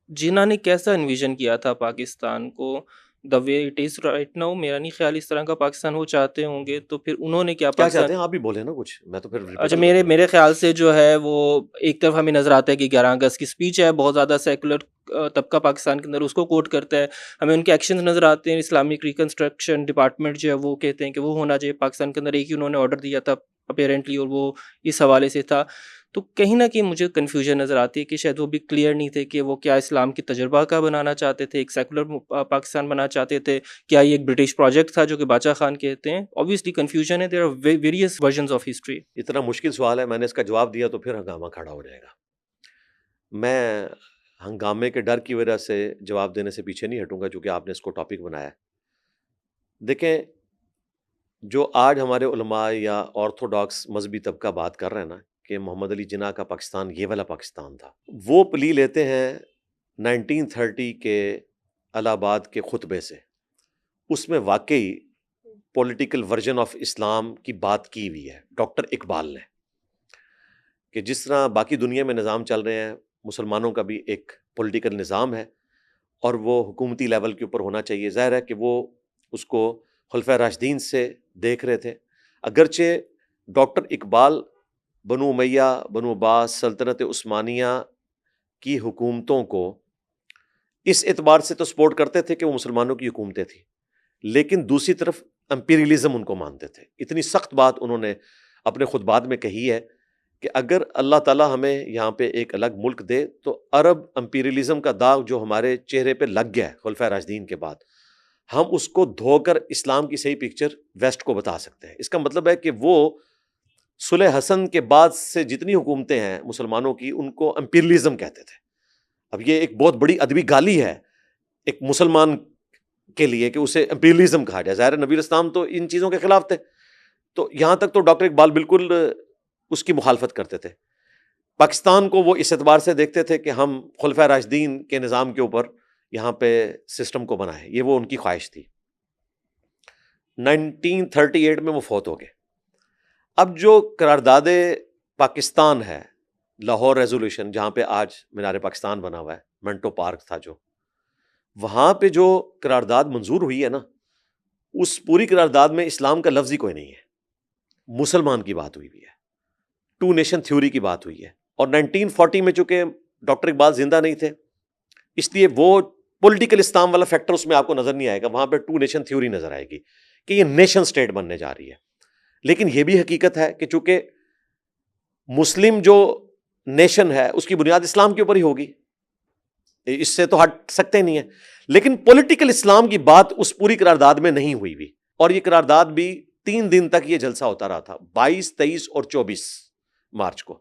جنہوں نے کیسا انویژن کیا تھا پاکستان کو the way it is right now? میرا نہیں خیال اس طرح کا پاکستان وہ چاہتے ہوں گے، تو پھر انہوں نے کیا کیا پاکستان. چاہتے ہیں آپ بھی بولیں نا کچھ، میں تو پھر اچھا، ریپیٹل کر دوں. میرے خیال سے جو ہے وہ ایک طرف ہمیں نظر آتا ہے کہ 11 اگست کی اسپیچ ہے، بہت زیادہ سیکولر طبقہ پاکستان کے اندر اس کو کوٹ کرتا ہے. ہمیں ان کے ایکشنز نظر آتے ہیں، اسلامک ریکنسٹرکشن ڈپارٹمنٹ جو ہے وہ کہتے ہیں کہ وہ ہونا چاہیے پاکستان کے اندر. ایک ہی انہوں نے آرڈر دیا تھا اپیرنٹلی، اور وہ اس حوالے سے تھا. تو کہیں نہ کہیں مجھے کنفیوژن نظر آتی ہے کہ شاید وہ بھی کلیئر نہیں تھے کہ وہ کیا اسلام کی تجربہ کا بنانا چاہتے تھے، ایک سیکولر پاکستان بنانا چاہتے تھے، کیا یہ ایک برٹش پروجیکٹ تھا جو کہ باچا خان کہتے ہیں. obviously کنفیوژن ہے، there are various versions of history. اتنا مشکل سوال ہے، میں نے اس کا جواب دیا تو پھر ہنگامہ کھڑا ہو جائے گا. میں ہنگامے کے ڈر کی وجہ سے جواب دینے سے پیچھے نہیں ہٹوں گا، چونکہ آپ نے اس کو ٹاپک بنایا ہے. دیکھیں، جو آج ہمارے علماء یا آرتھوڈاکس مذہبی طبقہ بات کر رہے ہیں نا کہ محمد علی جناح کا پاکستان یہ والا پاکستان تھا، وہ پلی لیتے ہیں 1930 کے الہ آباد کے خطبے سے. اس میں واقعی پولیٹیکل ورژن آف اسلام کی بات کی ہوئی ہے ڈاکٹر اقبال نے، کہ جس طرح باقی دنیا میں نظام چل رہے ہیں، مسلمانوں کا بھی ایک پولیٹیکل نظام ہے اور وہ حکومتی لیول کے اوپر ہونا چاہیے. ظاہر ہے کہ وہ اس کو خلفۂ راشدین سے دیکھ رہے تھے، اگرچہ ڈاکٹر اقبال بنو امیہ، بنو عباس، سلطنت عثمانیہ کی حکومتوں کو اس اعتبار سے تو سپورٹ کرتے تھے کہ وہ مسلمانوں کی حکومتیں تھیں، لیکن دوسری طرف امپیریلزم ان کو مانتے تھے. اتنی سخت بات انہوں نے اپنے خطبات میں کہی ہے کہ اگر اللہ تعالیٰ ہمیں یہاں پہ ایک الگ ملک دے تو عرب امپیریلزم کا داغ جو ہمارے چہرے پہ لگ گیا ہے خلفۂ راشدین کے بعد، ہم اس کو دھو کر اسلام کی صحیح پکچر ویسٹ کو بتا سکتے ہیں. اس کا مطلب ہے کہ وہ صلح حسن کے بعد سے جتنی حکومتیں ہیں مسلمانوں کی، ان کو امپیریلزم کہتے تھے. اب یہ ایک بہت بڑی ادبی گالی ہے ایک مسلمان کے لیے کہ اسے امپیریلزم کہا جائے. ظاہر نبی اسلام تو ان چیزوں کے خلاف تھے، تو یہاں تک تو ڈاکٹر اقبال بالکل اس کی مخالفت کرتے تھے. پاکستان کو وہ اس اعتبار سے دیکھتے تھے کہ ہم خلفۂ راشدین کے نظام کے اوپر یہاں پہ سسٹم کو بنائیں، یہ وہ ان کی خواہش تھی. 1938 میں وہ فوت ہو گئے. اب جو قرارداد پاکستان ہے، لاہور ریزولوشن، جہاں پہ آج مینار پاکستان بنا ہوا ہے، منٹو پارک تھا جو، وہاں پہ جو قرارداد منظور ہوئی ہے نا، اس پوری قرارداد میں اسلام کا لفظ ہی کوئی نہیں ہے. مسلمان کی بات ہوئی ہے، ٹو نیشن تھیوری کی بات ہوئی ہے. اور 1940 میں چونکہ ڈاکٹر اقبال زندہ نہیں تھے، اس لیے وہ پولیٹیکل اسلام والا فیکٹر اس میں آپ کو نظر نہیں آئے گا. وہاں پہ ٹو نیشن تھیوری نظر آئے گی کہ یہ نیشن سٹیٹ بننے جا رہی ہے. لیکن یہ بھی حقیقت ہے کہ چونکہ مسلم جو نیشن ہے اس کی بنیاد اسلام کے اوپر ہی ہوگی، اس سے تو ہٹ سکتے نہیں ہیں. لیکن پولیٹیکل اسلام کی بات اس پوری قرارداد میں نہیں ہوئی بھی. اور یہ قرارداد بھی 3 دن تک یہ جلسہ ہوتا رہا تھا، 22، 23 اور 24 مارچ کو.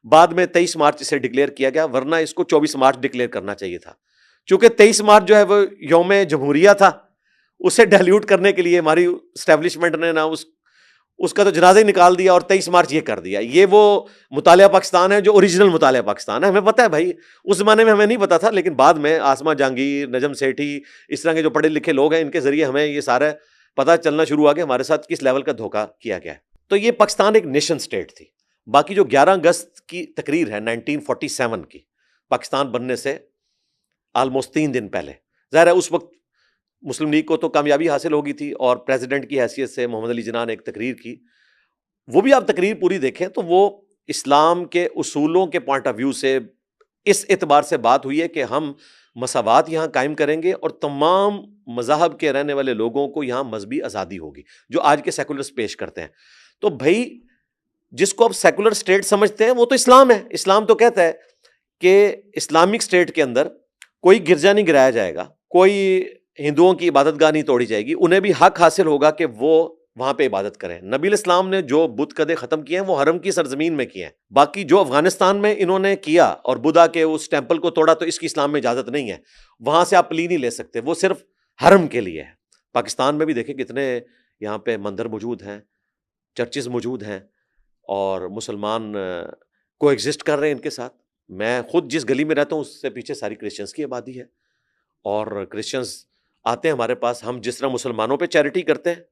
بعد میں 23 مارچ اسے ڈکلیئر کیا گیا، ورنہ اس کو 24 مارچ ڈکلیئر کرنا چاہیے تھا. چونکہ 23 مارچ جو ہے وہ یوم جمہوریہ تھا، اسے ڈیلیوٹ کرنے کے لیے ہماری اسٹیبلشمنٹ نے نا اس کا تو جنازہ ہی نکال دیا اور 23 مارچ یہ کر دیا. یہ وہ مطالعہ پاکستان ہے جو اوریجنل مطالعہ پاکستان ہے. ہمیں پتہ ہے بھائی، اس زمانے میں ہمیں نہیں پتا تھا، لیکن بعد میں آسما جہانگیر، نجم سیٹھی، اس طرح کے جو پڑھے لکھے لوگ ہیں، ان کے ذریعے ہمیں یہ سارا پتہ چلنا شروع ہوا کہ ہمارے ساتھ کس لیول کا دھوکہ کیا گیا ہے. تو یہ پاکستان ایک نیشن سٹیٹ تھی. باقی جو 11 اگست کی تقریر ہے 1947 کی، پاکستان بننے سے آلموسٹ 3 دن پہلے، ظاہر ہے اس وقت مسلم لیگ کو تو کامیابی حاصل ہو گئی تھی اور پریزیڈنٹ کی حیثیت سے محمد علی جناح نے ایک تقریر کی. وہ بھی آپ تقریر پوری دیکھیں تو وہ اسلام کے اصولوں کے پوائنٹ آف ویو سے اس اعتبار سے بات ہوئی ہے کہ ہم مساوات یہاں قائم کریں گے اور تمام مذاہب کے رہنے والے لوگوں کو یہاں مذہبی آزادی ہوگی، جو آج کے سیکولرز پیش کرتے ہیں. تو بھائی جس کو آپ سیکولر سٹیٹ سمجھتے ہیں وہ تو اسلام ہے. اسلام تو کہتا ہے کہ اسلامک سٹیٹ کے اندر کوئی گرجا نہیں گرایا جائے گا، کوئی ہندوؤں کی عبادت گاہ نہیں توڑی جائے گی، انہیں بھی حق حاصل ہوگا کہ وہ وہاں پہ عبادت کریں. نبی الاسلام نے جو بت قدے ختم کیے ہیں وہ حرم کی سرزمین میں کیے ہیں. باقی جو افغانستان میں انہوں نے کیا اور بدھا کے اس ٹیمپل کو توڑا تو اس کی اسلام میں اجازت نہیں ہے. وہاں سے آپ پلی نہیں لے سکتے, وہ صرف حرم کے لیے ہے. پاکستان میں بھی دیکھیں کتنے یہاں پہ مندر موجود ہیں, چرچز موجود ہیں, اور مسلمان کو ایگزسٹ کر رہے ہیں ان کے ساتھ. میں خود جس گلی میں رہتا ہوں اس سے پیچھے ساری کرسچنس کی آبادی ہے, اور کرسچنس آتے ہیں ہمارے پاس. ہم جس طرح مسلمانوں پہ چیریٹی کرتے ہیں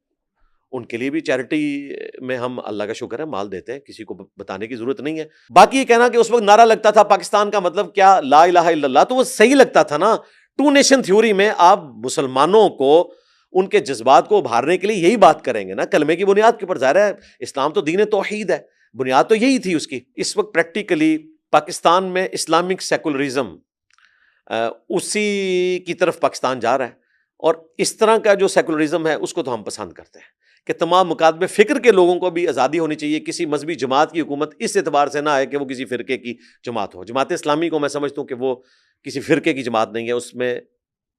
ان کے لیے بھی چیریٹی میں ہم اللہ کا شکر ہے مال دیتے ہیں, کسی کو بتانے کی ضرورت نہیں ہے. باقی یہ کہنا کہ اس وقت نعرہ لگتا تھا پاکستان کا مطلب کیا لا الہ الا اللہ, تو وہ صحیح لگتا تھا نا. ٹو نیشن تھیوری میں آپ مسلمانوں کو ان کے جذبات کو ابھارنے کے لیے یہی بات کریں گے نا, کلمے کی بنیاد کے اوپر. ظاہر ہے اسلام تو دین توحید ہے, بنیاد تو یہی تھی اس کی. اس وقت پریکٹیکلی پاکستان میں اسلامک سیکولرزم اسی کی طرف پاکستان جا رہا ہے, اور اس طرح کا جو سیکولرزم ہے اس کو تو ہم پسند کرتے ہیں کہ تمام مکاتب فکر کے لوگوں کو بھی آزادی ہونی چاہیے. کسی مذہبی جماعت کی حکومت اس اعتبار سے نہ آئے کہ وہ کسی فرقے کی جماعت ہو. جماعت اسلامی کو میں سمجھتا ہوں کہ وہ کسی فرقے کی جماعت نہیں ہے, اس میں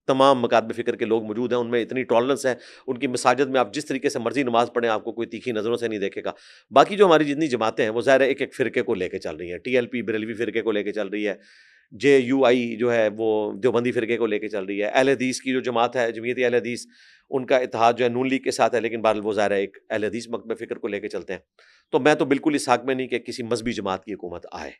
تمام مکاتب فکر کے لوگ موجود ہیں, ان میں اتنی ٹالرنس ہے. ان کی مساجد میں آپ جس طریقے سے مرضی نماز پڑھیں آپ کو کوئی تیکھی نظروں سے نہیں دیکھے گا. باقی جو ہماری جتنی جماعتیں ہیں وہ ظاہر ہے ایک ایک فرقے کو لے کے چل رہی ہیں. ٹی ایل پی بریلوی فرقے کو لے کے چل رہی ہے, جے یو آئی جو ہے وہ دیوبندی فرقے کو لے کے چل رہی ہے, اہل حدیث کی جو جماعت ہے جمعیت اہل حدیث ان کا اتحاد جو ہے نون لیگ کے ساتھ ہے, لیکن بہرحال وہ ظاہر ہے ایک اہل حدیث مکتب فکر کو لے کے چلتے ہیں. تو میں تو بالکل اس حق میں نہیں کہ کسی مذہبی جماعت کی حکومت آئے.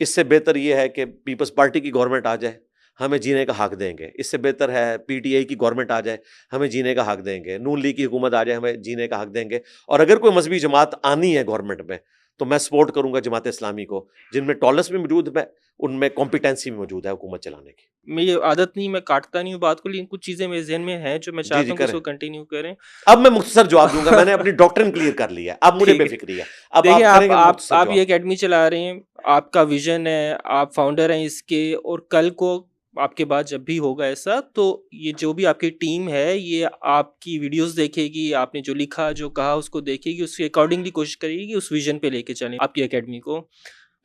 اس سے بہتر یہ ہے کہ پیپلز پارٹی کی گورنمنٹ آ جائے, ہمیں جینے کا حق دیں گے. اس سے بہتر ہے پی ٹی آئی کی گورنمنٹ آ جائے, ہمیں جینے کا حق دیں گے. نون لیگ کی حکومت آ جائے, ہمیں جینے کا حق دیں گے. اور اگر کوئی مذہبی جماعت آنی ہے گورنمنٹ میں تو میں سپورٹ کروں گا جماعت اسلامی کو, جن میں ٹالرنس بھی موجود ہے, ان میں کمپیٹنسی بھی موجود ہے حکومت چلانے کی. میں یہ عادت نہیں, میں کاٹتا نہیں ہوں بات کو, لیکن کچھ چیزیں میرے ذہن میں ہیں جو میں جی چاہتا ہوں کہ اس کریں. کو کنٹینیو کریں. اب میں مختصر جواب دوں گا, میں نے اپنی ڈاکٹرن کلیئر کر لی ہے, اب مجھے ٹھیک بے ہے, فکری ہے. اب دیکھیں آپ کریں گے مختصر آپ جواب. یہ اکیڈمی چلا رہے ہیں, آپ کا ویژن ہے, آپ فاؤنڈر ہیں اس کے, اور کل کو آپ کے بعد جب بھی ہوگا ایسا تو یہ جو بھی آپ کی ٹیم ہے یہ آپ کی ویڈیوز دیکھے گی, آپ نے جو لکھا جو کہا اس کو دیکھے گی, اس کے اکارڈنگلی کوشش کرے گی کہ اس ویژن پہ لے کے چلیں آپ کی اکیڈمی کو.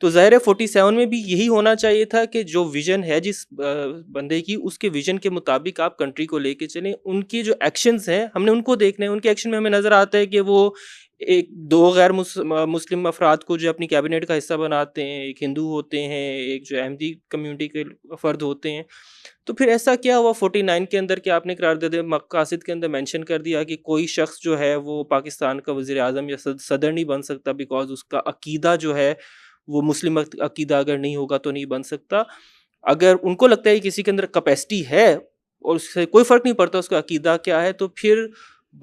تو ظاہر ہے 47 میں بھی یہی ہونا چاہیے تھا کہ جو ویژن ہے جس بندے کی, اس کے ویژن کے مطابق آپ کنٹری کو لے کے چلیں. ان کی جو ایکشنز ہیں ہم نے ان کو دیکھنا ہے, ان کے ایکشن میں ہمیں نظر آتا ہے کہ وہ ایک دو غیر مسلم افراد کو جو اپنی کیبنٹ کا حصہ بناتے ہیں, ایک ہندو ہوتے ہیں, ایک جو احمدی کمیونٹی کے فرد ہوتے ہیں. تو پھر ایسا کیا ہوا 49 کے اندر کہ آپ نے قرارداد مقاصد کے اندر مینشن کر دیا کہ کوئی شخص جو ہے وہ پاکستان کا وزیر اعظم یا صدر نہیں بن سکتا, بیکاز اس کا عقیدہ جو ہے وہ مسلم عقیدہ اگر نہیں ہوگا تو نہیں بن سکتا. اگر ان کو لگتا ہے کہ کسی کے اندر کیپیسٹی ہے اور اس سے کوئی فرق نہیں پڑتا اس کا عقیدہ کیا ہے, تو پھر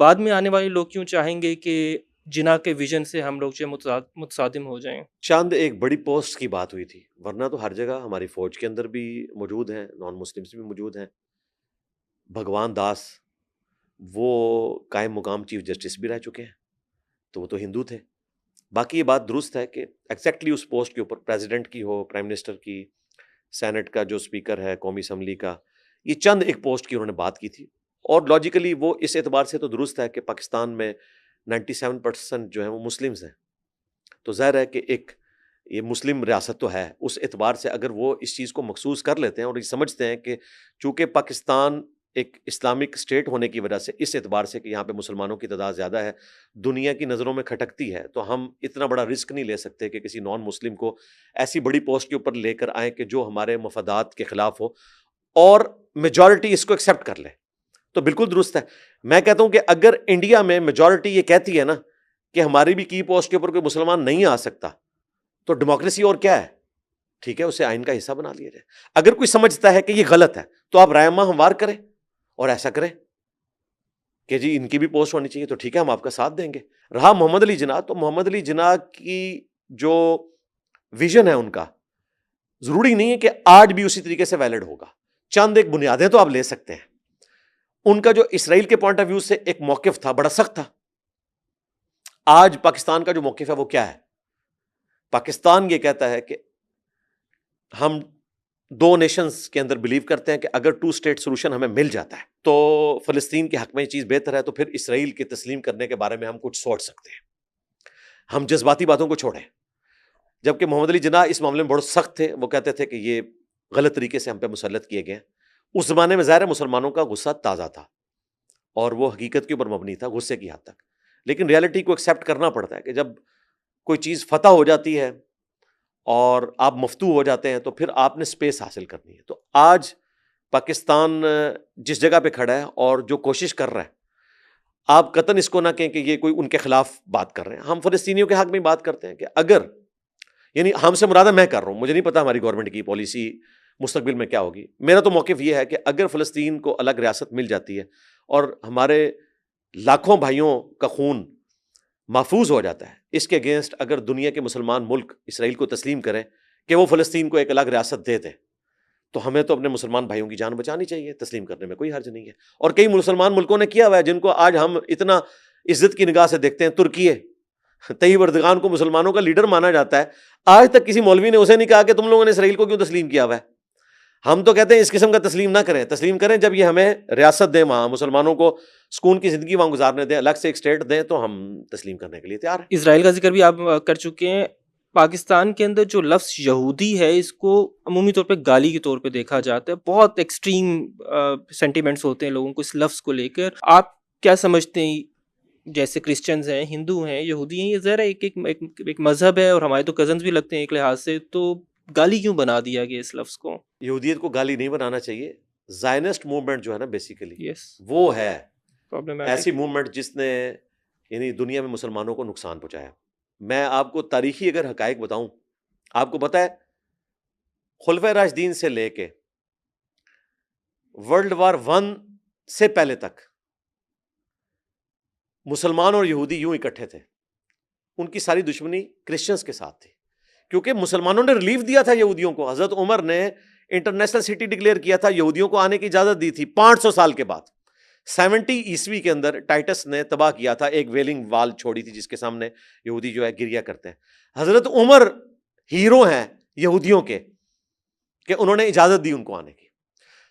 بعد میں آنے والے لوگ کیوں چاہیں گے کہ جناح کے ویژن سے ہم لوگ جو متصادم ہو جائیں. چاند ایک بڑی پوسٹ کی بات ہوئی تھی, ورنہ تو ہر جگہ ہماری فوج کے اندر بھی موجود ہیں, نان مسلمس بھی موجود ہیں. بھگوان داس وہ قائم مقام چیف جسٹس بھی رہ چکے ہیں, تو وہ تو ہندو تھے. باقی یہ بات درست ہے کہ ایگزیکٹلی اس پوسٹ کے اوپر پریزیڈنٹ کی ہو, پرائم منسٹر کی, سینٹ کا جو اسپیکر ہے قومی اسمبلی کا, یہ چند ایک پوسٹ کی انہوں نے بات کی تھی. اور لاجیکلی وہ اس اعتبار سے تو درست ہے کہ پاکستان میں 97% جو ہیں وہ مسلمز ہیں, تو ظاہر ہے کہ ایک یہ مسلم ریاست تو ہے, اس اعتبار سے اگر وہ اس چیز کو مخصوص کر لیتے ہیں اور یہ سمجھتے ہیں کہ چونکہ پاکستان ایک اسلامک اسٹیٹ ہونے کی وجہ سے, اس اعتبار سے کہ یہاں پہ مسلمانوں کی تعداد زیادہ ہے, دنیا کی نظروں میں کھٹکتی ہے, تو ہم اتنا بڑا رسک نہیں لے سکتے کہ کسی نان مسلم کو ایسی بڑی پوسٹ کے اوپر لے کر آئیں کہ جو ہمارے مفادات کے خلاف ہو, اور میجورٹی اس کو ایکسیپٹ کر لے. تو بالکل درست ہے. میں کہتا ہوں کہ اگر انڈیا میں میجورٹی یہ کہتی ہے نا کہ ہماری بھی کی پوسٹ کے اوپر کوئی مسلمان نہیں آ سکتا, تو ڈیموکریسی اور کیا ہے, ٹھیک ہے اسے آئین کا حصہ بنا لیا جائے. اگر کوئی سمجھتا ہے کہ یہ غلط ہے تو آپ رائے ہموار کریں اور ایسا کریں کہ جی ان کی بھی پوسٹ ہونی چاہیے, تو ٹھیک ہے ہم آپ کا ساتھ دیں گے. رہا محمد علی جناح, تو محمد علی جناح کی جو ویژن ہے ان کا ضروری نہیں ہے کہ آج بھی اسی طریقے سے ویلڈ ہوگا. چند ایک بنیادیں تو آپ لے سکتے ہیں. ان کا جو اسرائیل کے پوائنٹ آف ویو سے ایک موقف تھا بڑا سخت تھا. آج پاکستان کا جو موقف ہے وہ کیا ہے؟ پاکستان یہ کہتا ہے کہ ہم دو نیشنز کے اندر بلیو کرتے ہیں کہ اگر 2 اسٹیٹ سولوشن ہمیں مل جاتا ہے تو فلسطین کے حق میں یہ چیز بہتر ہے, تو پھر اسرائیل کے تسلیم کرنے کے بارے میں ہم کچھ سوچ سکتے ہیں. ہم جذباتی باتوں کو چھوڑیں. جبکہ محمد علی جناح اس معاملے میں بہت سخت تھے. وہ کہتے تھے کہ یہ غلط طریقے سے ہم پہ مسلط کیے گئے. اس زمانے میں ظاہر مسلمانوں کا غصہ تازہ تھا اور وہ حقیقت کے اوپر مبنی تھا غصے کی حد تک. لیکن ریالٹی کو ایکسیپٹ کرنا پڑتا ہے کہ جب کوئی چیز فتح ہو جاتی ہے اور آپ مفتوح ہو جاتے ہیں تو پھر آپ نے سپیس حاصل کرنی ہے. تو آج پاکستان جس جگہ پہ کھڑا ہے اور جو کوشش کر رہا ہے، آپ قطعاً اس کو نہ کہیں کہ یہ کوئی ان کے خلاف بات کر رہے ہیں. ہم فلسطینیوں کے حق میں بات کرتے ہیں کہ اگر، یعنی ہم سے مراد میں کر رہا ہوں، مجھے نہیں پتا ہماری گورنمنٹ کی پالیسی مستقبل میں کیا ہوگی. میرا تو موقف یہ ہے کہ اگر فلسطین کو الگ ریاست مل جاتی ہے اور ہمارے لاکھوں بھائیوں کا خون محفوظ ہو جاتا ہے، اس کے اگینسٹ اگر دنیا کے مسلمان ملک اسرائیل کو تسلیم کریں کہ وہ فلسطین کو ایک الگ ریاست دے دیں، تو ہمیں تو اپنے مسلمان بھائیوں کی جان بچانی چاہیے. تسلیم کرنے میں کوئی حرج نہیں ہے. اور کئی مسلمان ملکوں نے کیا ہوا ہے جن کو آج ہم اتنا عزت کی نگاہ سے دیکھتے ہیں. ترکی، طیب اردگان کو مسلمانوں کا لیڈر مانا جاتا ہے، آج تک کسی مولوی نے اسے نہیں کہا کہ تم لوگوں نے اسرائیل کو کیوں تسلیم کیا ہوا ہے. ہم تو کہتے ہیں اس قسم کا تسلیم نہ کریں. تسلیم کریں جب یہ ہمیں ریاست دیں، وہاں مسلمانوں کو سکون کی زندگی وہاں گزارنے دیں، الگ سے ایک اسٹیٹ دیں، تو ہم تسلیم کرنے کے لیے تیار ہیں. اسرائیل کا ذکر بھی آپ کر چکے ہیں. پاکستان کے اندر جو لفظ یہودی ہے اس کو عمومی طور پہ گالی کے طور پہ دیکھا جاتا ہے. بہت ایکسٹریم سینٹیمنٹس ہوتے ہیں لوگوں کو اس لفظ کو لے کر. آپ کیا سمجھتے ہیں، جیسے کرسچنز ہیں، ہندو ہیں، یہودی ہیں، یہ ذرا ایک مذہب ہے اور ہمارے تو کزنز بھی لگتے ہیں ایک لحاظ سے، تو گالی کیوں بنا دیا گیا اس لفظ کو؟ یہودیت کو گالی نہیں بنانا چاہیے. زائنسٹ موومنٹ جو ہے نا بیسیکلی یس، وہ ہے پرابلم ایسی موومنٹ جس نے یعنی دنیا میں مسلمانوں کو نقصان پہنچایا. میں آپ کو تاریخی اگر حقائق بتاؤں، آپ کو پتہ ہے خلفۂ راشدین سے لے کے ورلڈ وار 1 سے پہلے تک مسلمان اور یہودی یوں اکٹھے تھے. ان کی ساری دشمنی کرسچنز کے ساتھ تھی کیونکہ مسلمانوں نے ریلیف دیا تھا یہودیوں کو. حضرت عمر نے انٹرنیشنل سٹی ڈکلیئر کیا تھا، یہودیوں کو آنے کی اجازت دی تھی 500 سال کے بعد. 70 عیسوی کے اندر ٹائٹس نے تباہ کیا تھا، ایک ویلنگ وال چھوڑی تھی جس کے سامنے یہودی جو ہے گریا کرتے ہیں. حضرت عمر ہیرو ہیں یہودیوں کے کہ انہوں نے اجازت دی ان کو آنے کی.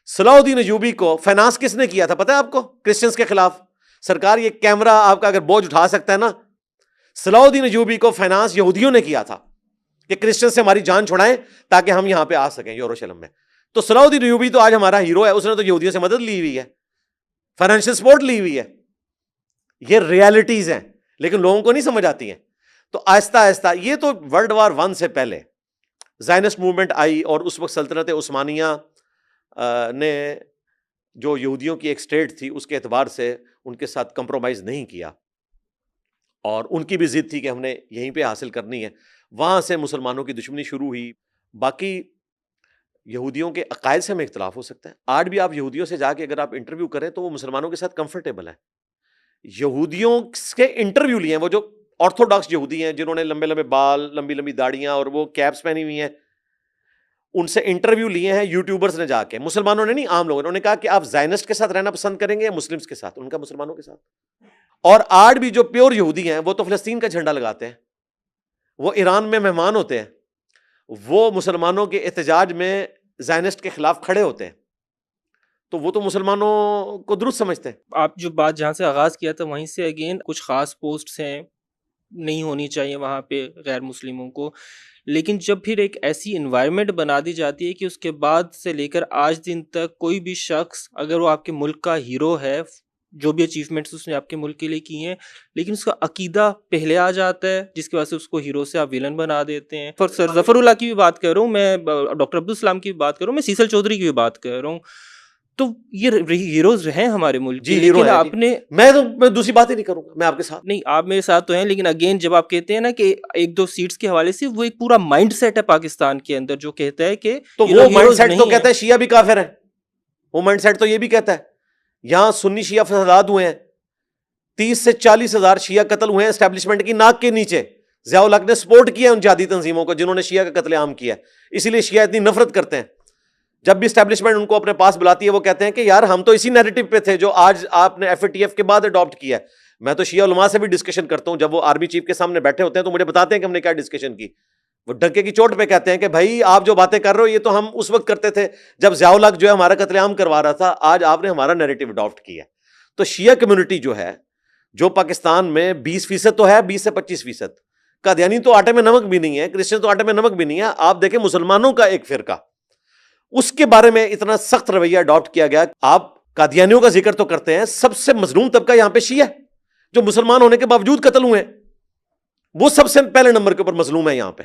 صلاح الدین ایوبی کو فائنانس کس نے کیا تھا پتہ ہے آپ کو؟ کرسچنز کے خلاف. سرکار یہ کیمرہ آپ کا اگر بوجھ اٹھا سکتا ہے نا، صلاح الدین ایوبی کو فائنانس یہودیوں نے کیا تھا کہ کرسچن سے ہماری جان چھڑائیں تاکہ ہم یہاں پہ آ سکیں یروشلم میں. تو صلاح الدین ایوبی تو آج ہمارا ہیرو ہے، اس نے تو یہودیوں سے مدد لی ہوئی ہے، فائنینشیل سپورٹ لی ہوئی ہے. یہ ریالٹیز ہیں لیکن لوگوں کو نہیں سمجھ آتی ہیں. تو آہستہ آہستہ یہ تو ورلڈ وار 1 سے پہلے زائنسٹ موومنٹ آئی اور اس وقت سلطنت عثمانیہ نے جو یہودیوں کی ایک اسٹیٹ تھی اس کے اعتبار سے ان کے ساتھ کمپرومائز نہیں کیا اور ان کی بھی ضد تھی کہ ہم نے یہیں پہ حاصل کرنی ہے. وہاں سے مسلمانوں کی دشمنی شروع ہوئی. باقی یہودیوں کے عقائد سے ہمیں اختلاف ہو سکتا ہے. آج بھی آپ یہودیوں سے جا کے اگر آپ انٹرویو کریں تو وہ مسلمانوں کے ساتھ کمفرٹیبل ہیں. یہودیوں کے انٹرویو لیے ہیں وہ جو آرتھوڈاکس یہودی ہیں جنہوں نے لمبے لمبے بال، لمبی لمبی داڑیاں اور وہ کیپس پہنی ہوئی ہیں، ان سے انٹرویو لیے ہیں یوٹیوبرز نے جا کے. مسلمانوں نے نہیں، عام لوگوں نے. انہوں نے کہا کہ آپ زائنسٹ کے ساتھ رہنا پسند کریں گے یا مسلمس کے ساتھ؟ ان کا مسلمانوں کے ساتھ. اور آج بھی جو پیور یہودی ہیں وہ تو فلسطین کا جھنڈا لگاتے ہیں، وہ ایران میں مہمان ہوتے ہیں، وہ مسلمانوں کے احتجاج میں زائنسٹ کے خلاف کھڑے ہوتے ہیں. تو وہ تو مسلمانوں کو درست سمجھتے ہیں. آپ جو بات جہاں سے آغاز کیا تھا وہیں سے اگین کچھ خاص پوسٹس ہیں نہیں ہونی چاہیے وہاں پہ غیر مسلموں کو، لیکن جب پھر ایک ایسی انوائرمنٹ بنا دی جاتی ہے کہ اس کے بعد سے لے کر آج دن تک کوئی بھی شخص اگر وہ آپ کے ملک کا ہیرو ہے، جو بھی اچیومنٹس اس نے آپ کے ملک کے لیے کی ہیں، لیکن اس کا عقیدہ پہلے آ جاتا ہے جس کی وجہ سے اس کو ہیرو سے آپ ویلن بنا دیتے ہیں. سر ظفر اللہ کی بھی بات کر رہا ہوں میں، ڈاکٹر عبدالسلام کی بھی بات کر رہا ہوں میں، سیسل چودھری کی بھی بات کر رہا ہوں. تو یہ ہیروز ہیں ہمارے ملک کے، لیکن آپ نے میں دوسری بات ہی نہیں کروں گا، میں آپ کے ساتھ نہیں، آپ میرے ساتھ تو ہیں، لیکن اگین جب آپ کہتے ہیں نا کہ 1-2 سیٹس کے حوالے سے وہ ایک پورا مائنڈ سیٹ ہے پاکستان کے اندر جو کہتا ہے کہ تو وہ مائنڈ سیٹ تو کہتا ہے شیعہ بھی کافر ہیں. وہ مائنڈ سیٹ تو یہ بھی کہتا ہے یہاں سنی شیعہ فسادات ہوئے ہیں، 30 سے 40 ہزار شیعہ قتل ہوئے ہیں اسٹیبلشمنٹ کی ناک کے نیچے. ضیاء الحق نے سپورٹ کیا ان جہادی تنظیموں کو جنہوں نے شیعہ کا قتل عام کیا، اسی لیے شیعہ اتنی نفرت کرتے ہیں. جب بھی اسٹیبلشمنٹ ان کو اپنے پاس بلاتی ہے وہ کہتے ہیں کہ یار ہم تو اسی نیریٹو پہ تھے جو آج آپ نے FATF کے بعد اڈاپٹ کیا ہے. میں تو شیعہ علماء سے بھی ڈسکشن کرتا ہوں، جب وہ آرمی چیف کے سامنے بیٹھے ہوتے ہیں تو مجھے بتاتے ہیں کہ ہم نے کیا ڈسکشن کی. وہ ڈھکے کی چوٹ پہ کہتے ہیں کہ بھائی آپ جو باتیں کر رہے ہو یہ تو ہم اس وقت کرتے تھے جب ضیاء الحق جو ہے ہمارا قتل عام کروا رہا تھا، آج آپ نے ہمارا نیریٹو اڈاپٹ کیا. تو شیعہ کمیونٹی جو ہے، جو پاکستان میں 20% تو ہے، 20 سے 25%. قادیانی تو آٹے میں نمک بھی نہیں ہے، کرسچن تو آٹے میں نمک بھی نہیں ہے. آپ دیکھیں مسلمانوں کا ایک فرقہ، اس کے بارے میں اتنا سخت رویہ اڈاپٹ کیا گیا. آپ قادیانیوں کا ذکر تو کرتے ہیں، سب سے مظلوم طبقہ یہاں پہ شیعہ ہے. جو مسلمان ہونے کے باوجود قتل ہوئے ہیں، وہ سب سے پہلے نمبر کے اوپر مظلوم ہے یہاں پہ.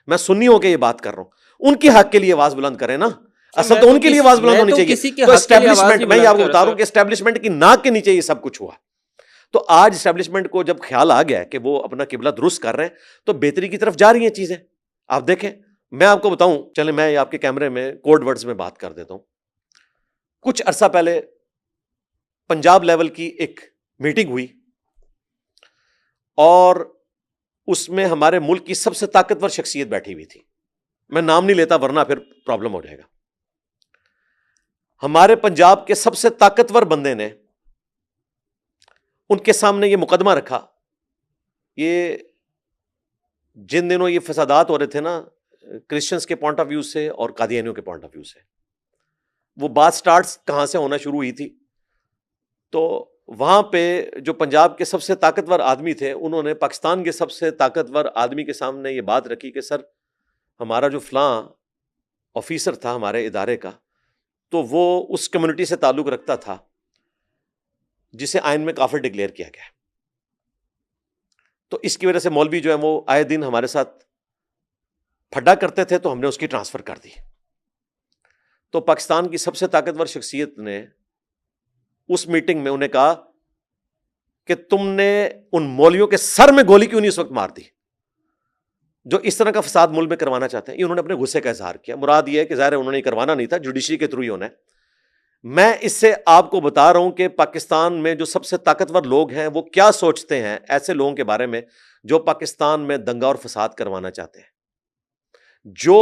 میں سنی ہو کے یہ بات کر رہا ہوں، ان کے حق کے لیے آواز بلند کریں نا. اصل تو ان کے لیے آواز بلند ہونی چاہیے. تو اسٹیبلشمنٹ، میں یہ آپ کو بتا رہا ہوں کہ اسٹیبلشمنٹ کی ناک کے نیچے یہ سب کچھ ہوا. تو آج اسٹیبلشمنٹ کو جب خیال آ گیا کہ وہ اپنا قبلہ درست کر رہے ہیں تو بہتری کی طرف جا رہی ہیں چیزیں. آپ دیکھیں، میں آپ کو بتاؤں، چلیں میں آپ کے کیمرے میں کوڈ ورڈز میں بات کر دیتا ہوں. کچھ عرصہ پہلے پنجاب لیول کی ایک میٹنگ ہوئی اور اس میں ہمارے ملک کی سب سے طاقتور شخصیت بیٹھی ہوئی تھی. میں نام نہیں لیتا ورنہ پھر پرابلم ہو جائے گا. ہمارے پنجاب کے سب سے طاقتور بندے نے ان کے سامنے یہ مقدمہ رکھا. یہ جن دنوں یہ فسادات ہو رہے تھے نا کرسچنز کے پوائنٹ آف ویو سے اور قادیانیوں کے پوائنٹ آف ویو سے، وہ بات سٹارٹس کہاں سے ہونا شروع ہوئی تھی. تو وہاں پہ جو پنجاب کے سب سے طاقتور آدمی تھے انہوں نے پاکستان کے سب سے طاقتور آدمی کے سامنے یہ بات رکھی کہ سر، ہمارا جو فلاں آفیسر تھا ہمارے ادارے کا، تو وہ اس کمیونٹی سے تعلق رکھتا تھا جسے آئین میں کافر ڈکلیئر کیا گیا. تو اس کی وجہ سے مولوی جو ہے وہ آئے دن ہمارے ساتھ پھڈا کرتے تھے، تو ہم نے اس کی ٹرانسفر کر دی. تو پاکستان کی سب سے طاقتور شخصیت نے اس میٹنگ میں انہیں کہا کہ تم نے ان مولویوں کے سر میں گولی کیوں نہیں اس وقت مار دی جو اس طرح کا فساد ملک میں کروانا چاہتے ہیں. انہوں نے اپنے غصے کا اظہار کیا. مراد یہ ہے کہ ظاہر ہے انہوں نے کروانا نہیں تھا، جوڈیشری کے تھرو ہی ہونا ہے. میں اس سے آپ کو بتا رہا ہوں کہ پاکستان میں جو سب سے طاقتور لوگ ہیں وہ کیا سوچتے ہیں ایسے لوگوں کے بارے میں جو پاکستان میں دنگا اور فساد کروانا چاہتے ہیں. جو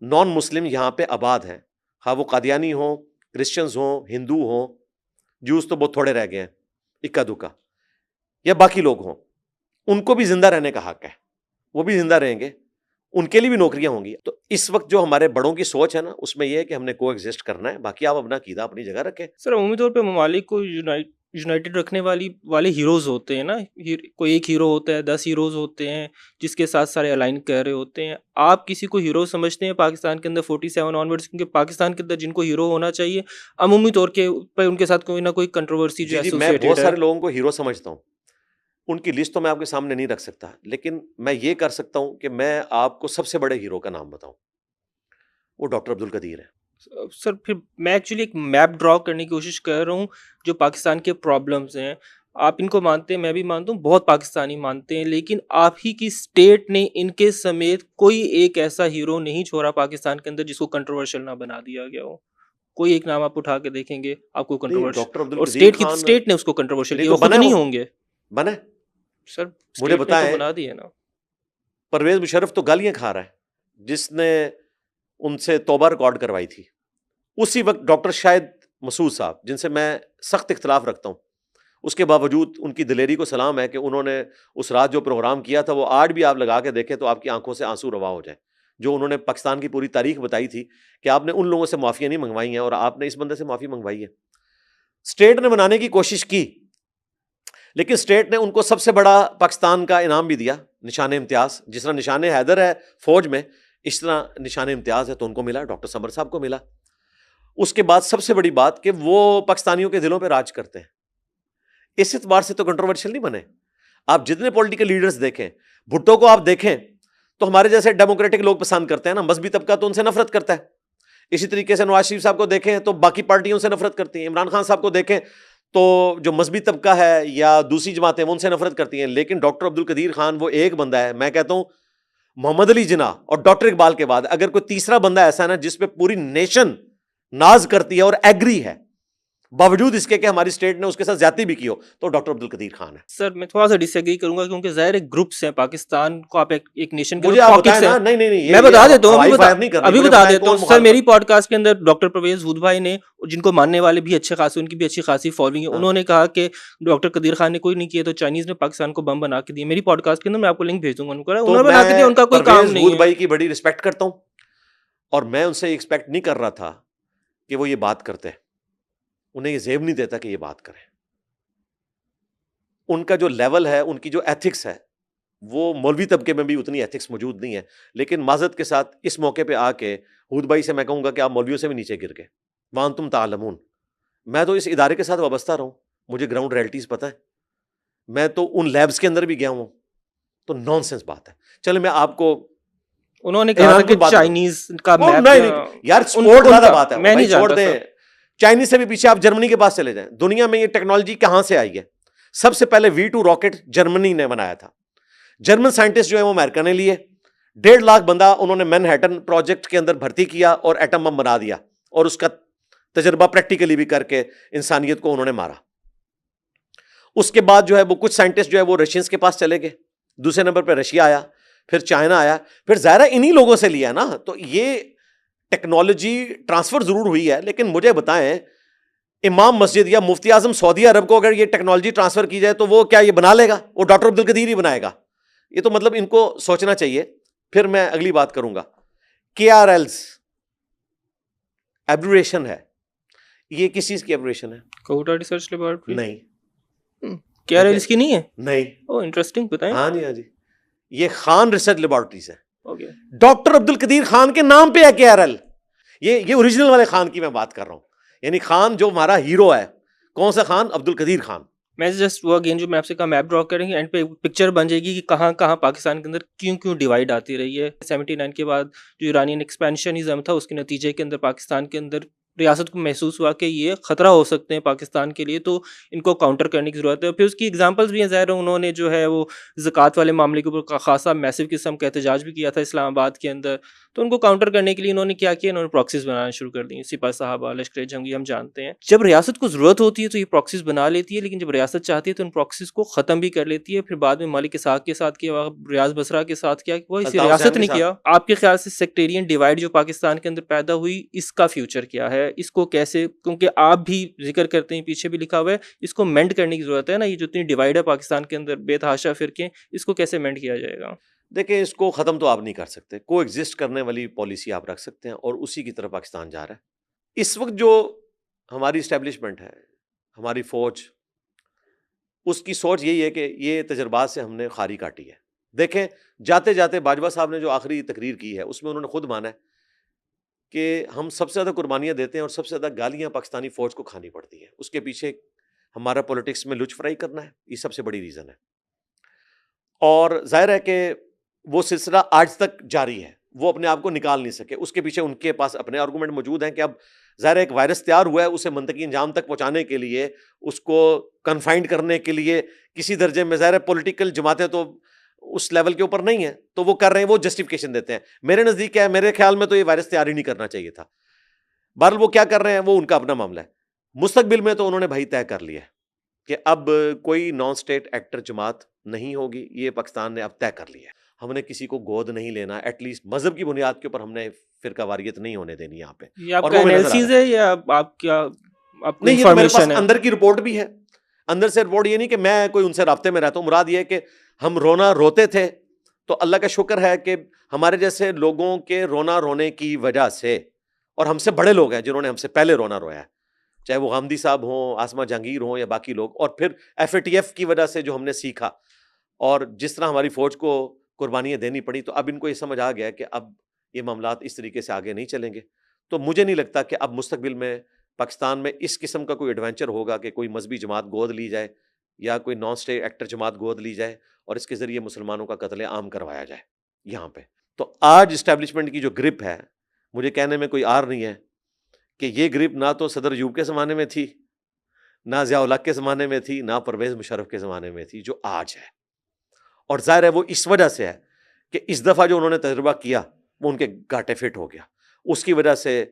نان مسلم یہاں پہ آباد ہیں، ہاں وہ قادیانی ہوں، کرسچنز ہوں، ہندو ہوں، جوز تو بہت تھوڑے رہ گئے ہیں اکا دکا، یا باقی لوگ ہوں، ان کو بھی زندہ رہنے کا حق ہے. وہ بھی زندہ رہیں گے، ان کے لیے بھی نوکریاں ہوں گی. تو اس وقت جو ہمارے بڑوں کی سوچ ہے نا، اس میں یہ ہے کہ ہم نے کو ایگزسٹ کرنا ہے. باقی آپ اپنا عقیدہ اپنی جگہ رکھیں. سر عمومی طور پہ ممالک کو یونائٹڈ رکھنے والے ہیروز ہوتے ہیں نا. کوئی ایک ہیرو ہوتا ہے، 10 ہیروز ہوتے ہیں جس کے ساتھ سارے الائن کر رہے ہوتے ہیں. آپ کسی کو ہیرو سمجھتے ہیں پاکستان کے اندر 47 آنورڈز؟ کیونکہ پاکستان کے اندر جن کو ہیرو ہونا چاہیے عمومی طور کے پر ان کے ساتھ کوئی نہ کوئی کنٹروورسی جو میں ایسوسیٹڈ بہت ہے. سارے لوگوں کو ہیرو سمجھتا ہوں، ان کی لسٹ تو میں آپ کے سامنے نہیں رکھ سکتا، لیکن میں یہ کر سکتا ہوں کہ میں آپ کو سب سے بڑے ہیرو کا نام بتاؤں. وہ ڈاکٹر عبدالقدیر ہے. سر پھر میں ایکچولی ایک میپ ڈرا کرنے کی کوشش کر رہا ہوں جو پاکستان کے پرابلمز ہیں. آپ ان کو مانتے ہیں، میں بھی مانتا ہوں، بہت پاکستانی مانتے ہیں، لیکن آپ ہی کی اسٹیٹ نے ان کے سمیت کوئی ایک ایسا ہیرو نہیں چھوڑا پاکستان کے اندر جس کو کنٹروورشل نہ بنا دیا گیا ہو. کوئی ایک نام آپ اٹھا کے دیکھیں گے آپ کو کنٹروورشل، ڈاکٹر اور عبدالقدیر خان اسٹیٹ نے اس کو کنٹروورشل نہیں کیا، تو خود بنا نہیں وہ ہوں گے. بنا. سر مجھے اسٹیٹ نے تو بتائیں، بنا دی ہے نا. پرویز مشرف تو گالیاں کھا رہا ہے جس نے ان سے توبہ ریکارڈ کروائی تھی. اسی وقت ڈاکٹر شاہد مسعود صاحب، جن سے میں سخت اختلاف رکھتا ہوں، اس کے باوجود ان کی دلیری کو سلام ہے کہ انہوں نے اس رات جو پروگرام کیا تھا وہ آج بھی آپ لگا کے دیکھیں تو آپ کی آنکھوں سے آنسو روا ہو جائے. جو انہوں نے پاکستان کی پوری تاریخ بتائی تھی کہ آپ نے ان لوگوں سے معافیاں نہیں منگوائی ہیں اور آپ نے اس بندے سے معافی منگوائی ہے. اسٹیٹ نے بنانے کی کوشش کی، لیکن اسٹیٹ نے ان کو سب سے بڑا پاکستان کا انعام بھی دیا، نشان امتیاز. جس طرح نشان حیدر ہے فوج میں، اس طرح نشان امتیاز ہے تو ان کو ملا، ڈاکٹر سمر صاحب کو ملا. اس کے بعد سب سے بڑی بات کہ وہ پاکستانیوں کے دلوں پہ راج کرتے ہیں. اس اعتبار سے تو کنٹروورشل نہیں بنے. آپ جتنے پولیٹیکل لیڈرز دیکھیں، بھٹو کو آپ دیکھیں تو ہمارے جیسے ڈیموکریٹک لوگ پسند کرتے ہیں نا، مذہبی طبقہ تو ان سے نفرت کرتا ہے. اسی طریقے سے نواز شریف صاحب کو دیکھیں تو باقی پارٹیوں سے نفرت کرتی ہیں. عمران خان صاحب کو دیکھیں تو جو مذہبی طبقہ ہے یا دوسری جماعتیں وہ ان سے نفرت کرتی ہیں. لیکن ڈاکٹر عبدالقدیر خان وہ ایک بندہ ہے، میں کہتا ہوں محمد علی جناح اور ڈاکٹر اقبال کے بعد اگر کوئی تیسرا بندہ ایسا ہے نا جس پہ پوری نیشن ناز کرتی ہے اور ایگری ہے باوجود اس کے کہ ہماری اسٹیٹ نے اس کے ساتھ زیادتی بھی کی ہو، تو ڈاکٹر عبدالقدیر خان ہے. سر میں تھوڑا سا ڈس ایگری کروں گا کیونکہ ظاہر گروپس ہیں پاکستان کو، آپ ایک نیشن کے مجھے آپ پاکٹس بتائیں ہیں. نا. نہیں میں بتا دیتا ہوں، ابھی بتا دیتا ہوں. سر میری نہیں. پوڈ کاسٹ کے اندر ڈاکٹر پرویز ہود بھائی نے، جن کو ماننے والے بھی اچھے خاصے، ان کی بھی اچھی خاصی فالوئنگ ہے، انہوں نے کہا کہ ڈاکٹر قدیر خان نے کوئی نہیں کیا تو چائنیز نے پاکستان کو بم بنا کے دیا. میری پوڈ کاسٹ کے اندر میں آپ کو لنک بھیج دوں گا. انہوں نے بنا کے دیا، ان کا کوئی کام نہیں ہے. بھائی کی بڑی رسپیکٹ کرتا ہوں اور میں ان سے ایکسپیکٹ نہیں کر رہا تھا کہ وہ یہ بات کرتے. انہیں یہ زیب نہیں دیتا کہ یہ بات کریں. ان کا جو لیول ہے، ان کی جو ایتھکس ہے، وہ مولوی طبقے میں بھی اتنی ایتھکس موجود نہیں ہے. لیکن معذرت کے ساتھ اس موقع پہ آ کے ہود بھائی سے میں کہوں گا کہ آپ مولویوں سے بھی نیچے گر گئے. وانتم تعلمون. میں تو اس ادارے کے ساتھ وابستہ رہوں، مجھے گراؤنڈ ریئلٹیز پتہ ہے. میں تو ان لیبس کے اندر بھی گیا ہوں, تو نان سینس بات ہے. چلے میں آپ کو انہوں نے کہا کہ چائنیز کا میپ یار سپورٹ زیادہ بات ہے, میں نہیں چھوڑ جانتا دیں. چائنیز سے بھی پیچھے, آپ جرمنی کے پاس چلے جائیں. دنیا میں یہ ٹیکنالوجی کہاں سے آئی ہے؟ سب سے پہلے V2 راکٹ جرمنی نے بنایا تھا. جرمن سائنٹسٹ جو ہے وہ امریکہ نے لیے, 1.5 لاکھ بندہ انہوں نے مینہٹن پروجیکٹ کے اندر بھرتی کیا اور ایٹم بم بنا دیا, اور اس کا تجربہ پریکٹیکلی بھی کر کے انسانیت کو انہوں نے مارا. اس کے بعد جو ہے وہ کچھ سائنٹسٹ جو ہے وہ رشینز کے پاس چلے گئے, دوسرے نمبر پہ رشیا آیا, پھر چائنا آیا, پھر ظاہر انہی لوگوں سے لیا نا. تو یہ ٹیکنالوجی ٹرانسفر ضرور ہوئی ہے, لیکن مجھے بتائیں امام مسجد یا مفتی اعظم سعودی عرب کو اگر یہ ٹیکنالوجی ٹرانسفر کی جائے تو وہ کیا یہ بنا لے گا؟ وہ ڈاکٹر عبد القدیر ہی بنائے گا. یہ تو مطلب ان کو سوچنا چاہیے. پھر میں اگلی بات کروں گا, KRLs ایبریشن ہے. یہ کس چیز کی ایبریشن ہے؟ کوہٹا ریسرچ لیبارٹری نہیں. KRLs کی نہیں ہے؟ نہیں. او انٹرسٹنگ, بتائیں. ہاں جی, ہاں جی, یہ خان ریسرچ لیبارٹریز ہے. اوکے. ڈاکٹر عبد القدیر خان کے نام پہ ہے KRL. یہ اوریجنل والے خان کی میں بات کر رہا ہوں, یعنی خان جو ہمارا ہیرو ہے. کون سا خان؟ عبد القدیر خان. میں جسٹ وہ اگین جو میں آپ سے کہا میپ ڈرا کریں گے, اینڈ پہ پکچر بن جائے گی کہ کہاں کہاں پاکستان کے اندر کیوں ڈیوائڈ آتی رہی ہے. 79 کے بعد جو ایرانین ایکسپینشنزم تھا, اس کے نتیجے کے اندر پاکستان کے اندر ریاست کو محسوس ہوا کہ یہ خطرہ ہو سکتے ہیں پاکستان کے لیے, تو ان کو کاؤنٹر کرنے کی ضرورت ہے. پھر اس کی ایگزامپلس بھی ہیں, ظاہر ہے انہوں نے جو ہے وہ زکوٰۃ والے معاملے کے اوپر خاصا میسو قسم کا احتجاج بھی کیا تھا اسلام آباد کے اندر. تو ان کو کاؤنٹر کرنے کے لیے انہوں نے کیا کیا, انہوں نے پراکسیز بنانا شروع کر دی. سپاہ صحابہ, لشکر جنگی, ہم جانتے ہیں جب ریاست کو ضرورت ہوتی ہے تو یہ پراکسیز بنا لیتی ہے, لیکن جب ریاست چاہتی ہے تو ان پراکسیز کو ختم بھی کر لیتی ہے. پھر بعد میں ملک اسحاق کے ساتھ کیا, ریاض بصرہ کے ساتھ کیا, وہ اسی ریاست نے کیا. آپ کے خیال سے سیکٹیرین ڈیوائڈ جو پاکستان کے اندر پیدا ہوئی, اس کا فیوچر کیا ہے؟ اس کو کیسے, کیونکہ آپ بھی ذکر کرتے ہیں, پیچھے بھی لکھا ہوا ہے, اس کو مینڈ کرنے کی ضرورت ہے نا. یہ جو اتنی ڈیوائڈ ہے پاکستان کے اندر, بے تحاشا فرقے, اس کو کیسے مینڈ کیا جائے گا؟ دیکھیں, اس کو ختم تو آپ نہیں کر سکتے. کو ایگزسٹ کرنے والی پالیسی آپ رکھ سکتے ہیں, اور اسی کی طرف پاکستان جا رہا ہے. اس وقت جو ہماری اسٹیبلشمنٹ ہے, ہماری فوج, اس کی سوچ یہی ہے کہ یہ تجربات سے ہم نے خاری کاٹی ہے. دیکھیں جاتے جاتے باجوہ صاحب نے جو آخری تقریر کی ہے, اس میں انہوں نے خود مانا ہے کہ ہم سب سے زیادہ قربانیاں دیتے ہیں اور سب سے زیادہ گالیاں پاکستانی فوج کو کھانی پڑتی ہیں. اس کے پیچھے ہمارا پولیٹکس میں لچ فرائی کرنا ہے, یہ سب سے بڑی ریزن ہے. اور ظاہر ہے کہ وہ سلسلہ آج تک جاری ہے, وہ اپنے آپ کو نکال نہیں سکے. اس کے پیچھے ان کے پاس اپنے آرگومنٹ موجود ہیں کہ اب ظاہر ایک وائرس تیار ہوا ہے, اسے منطقی انجام تک پہنچانے کے لیے, اس کو کنفائنڈ کرنے کے لیے کسی درجے میں, ظاہر ہے پولیٹیکل جماعتیں تو اس لیول کے اوپر نہیں ہیں, تو وہ کر رہے ہیں, وہ جسٹیفیکیشن دیتے ہیں. میرے نزدیک کیا ہے, میرے خیال میں تو یہ وائرس تیار ہی نہیں کرنا چاہیے تھا. بہرحال وہ کیا کر رہے ہیں, وہ ان کا اپنا معاملہ ہے. مستقبل میں تو انہوں نے بھائی طے کر لیا کہ اب کوئی نان اسٹیٹ ایکٹر جماعت نہیں ہوگی. یہ پاکستان نے اب طے کر لیا ہے. ہم نے کسی کو گود نہیں لینا, ایٹ لیسٹ مذہب کی بنیاد کے اوپر ہم نے فرقہ واریت نہیں ہونے دینی یہاں پہ. یہ آپ کا انالیسز ہے یا آپ کیا نہیں, یہ تو میرے پاس اندر کی رپورٹ بھی ہے. اندر سے رپورٹ یہ نہیں کہ میں کوئی ان سے رابطے میں رہتا ہوں. مراد یہ ہے کہ ہم روتے تھے, تو اللہ کا شکر ہے کہ ہمارے جیسے لوگوں کے رونے کی وجہ سے, اور ہم سے بڑے لوگ ہیں جنہوں نے ہم سے پہلے رویا ہے, چاہے وہ غامدی صاحب ہوں, آسما جہانگیر ہوں, یا باقی لوگ, اور پھر FATF کی وجہ سے جو ہم نے سیکھا, اور جس طرح ہماری فوج کو قربانیاں دینی پڑی, تو اب ان کو یہ سمجھ آ گیا کہ اب یہ معاملات اس طریقے سے آگے نہیں چلیں گے. تو مجھے نہیں لگتا کہ اب مستقبل میں پاکستان میں اس قسم کا کوئی ایڈونچر ہوگا کہ کوئی مذہبی جماعت گود لی جائے یا کوئی نان اسٹیٹ ایکٹر جماعت گود لی جائے اور اس کے ذریعے مسلمانوں کا قتل عام کروایا جائے یہاں پہ. تو آج اسٹیبلشمنٹ کی جو گرپ ہے, مجھے کہنے میں کوئی آر نہیں ہے کہ یہ گرپ نہ تو صدر ایوب کے زمانے میں تھی, نہ ضیاء الحق کے زمانے میں تھی, نہ پرویز مشرف کے زمانے میں تھی, جو آج ہے. اور ظاہر ہے وہ اس وجہ سے ہے کہ اس دفعہ جو انہوں نے تجربہ کیا وہ ان کے گاٹے فٹ ہو گیا. اس کی وجہ سے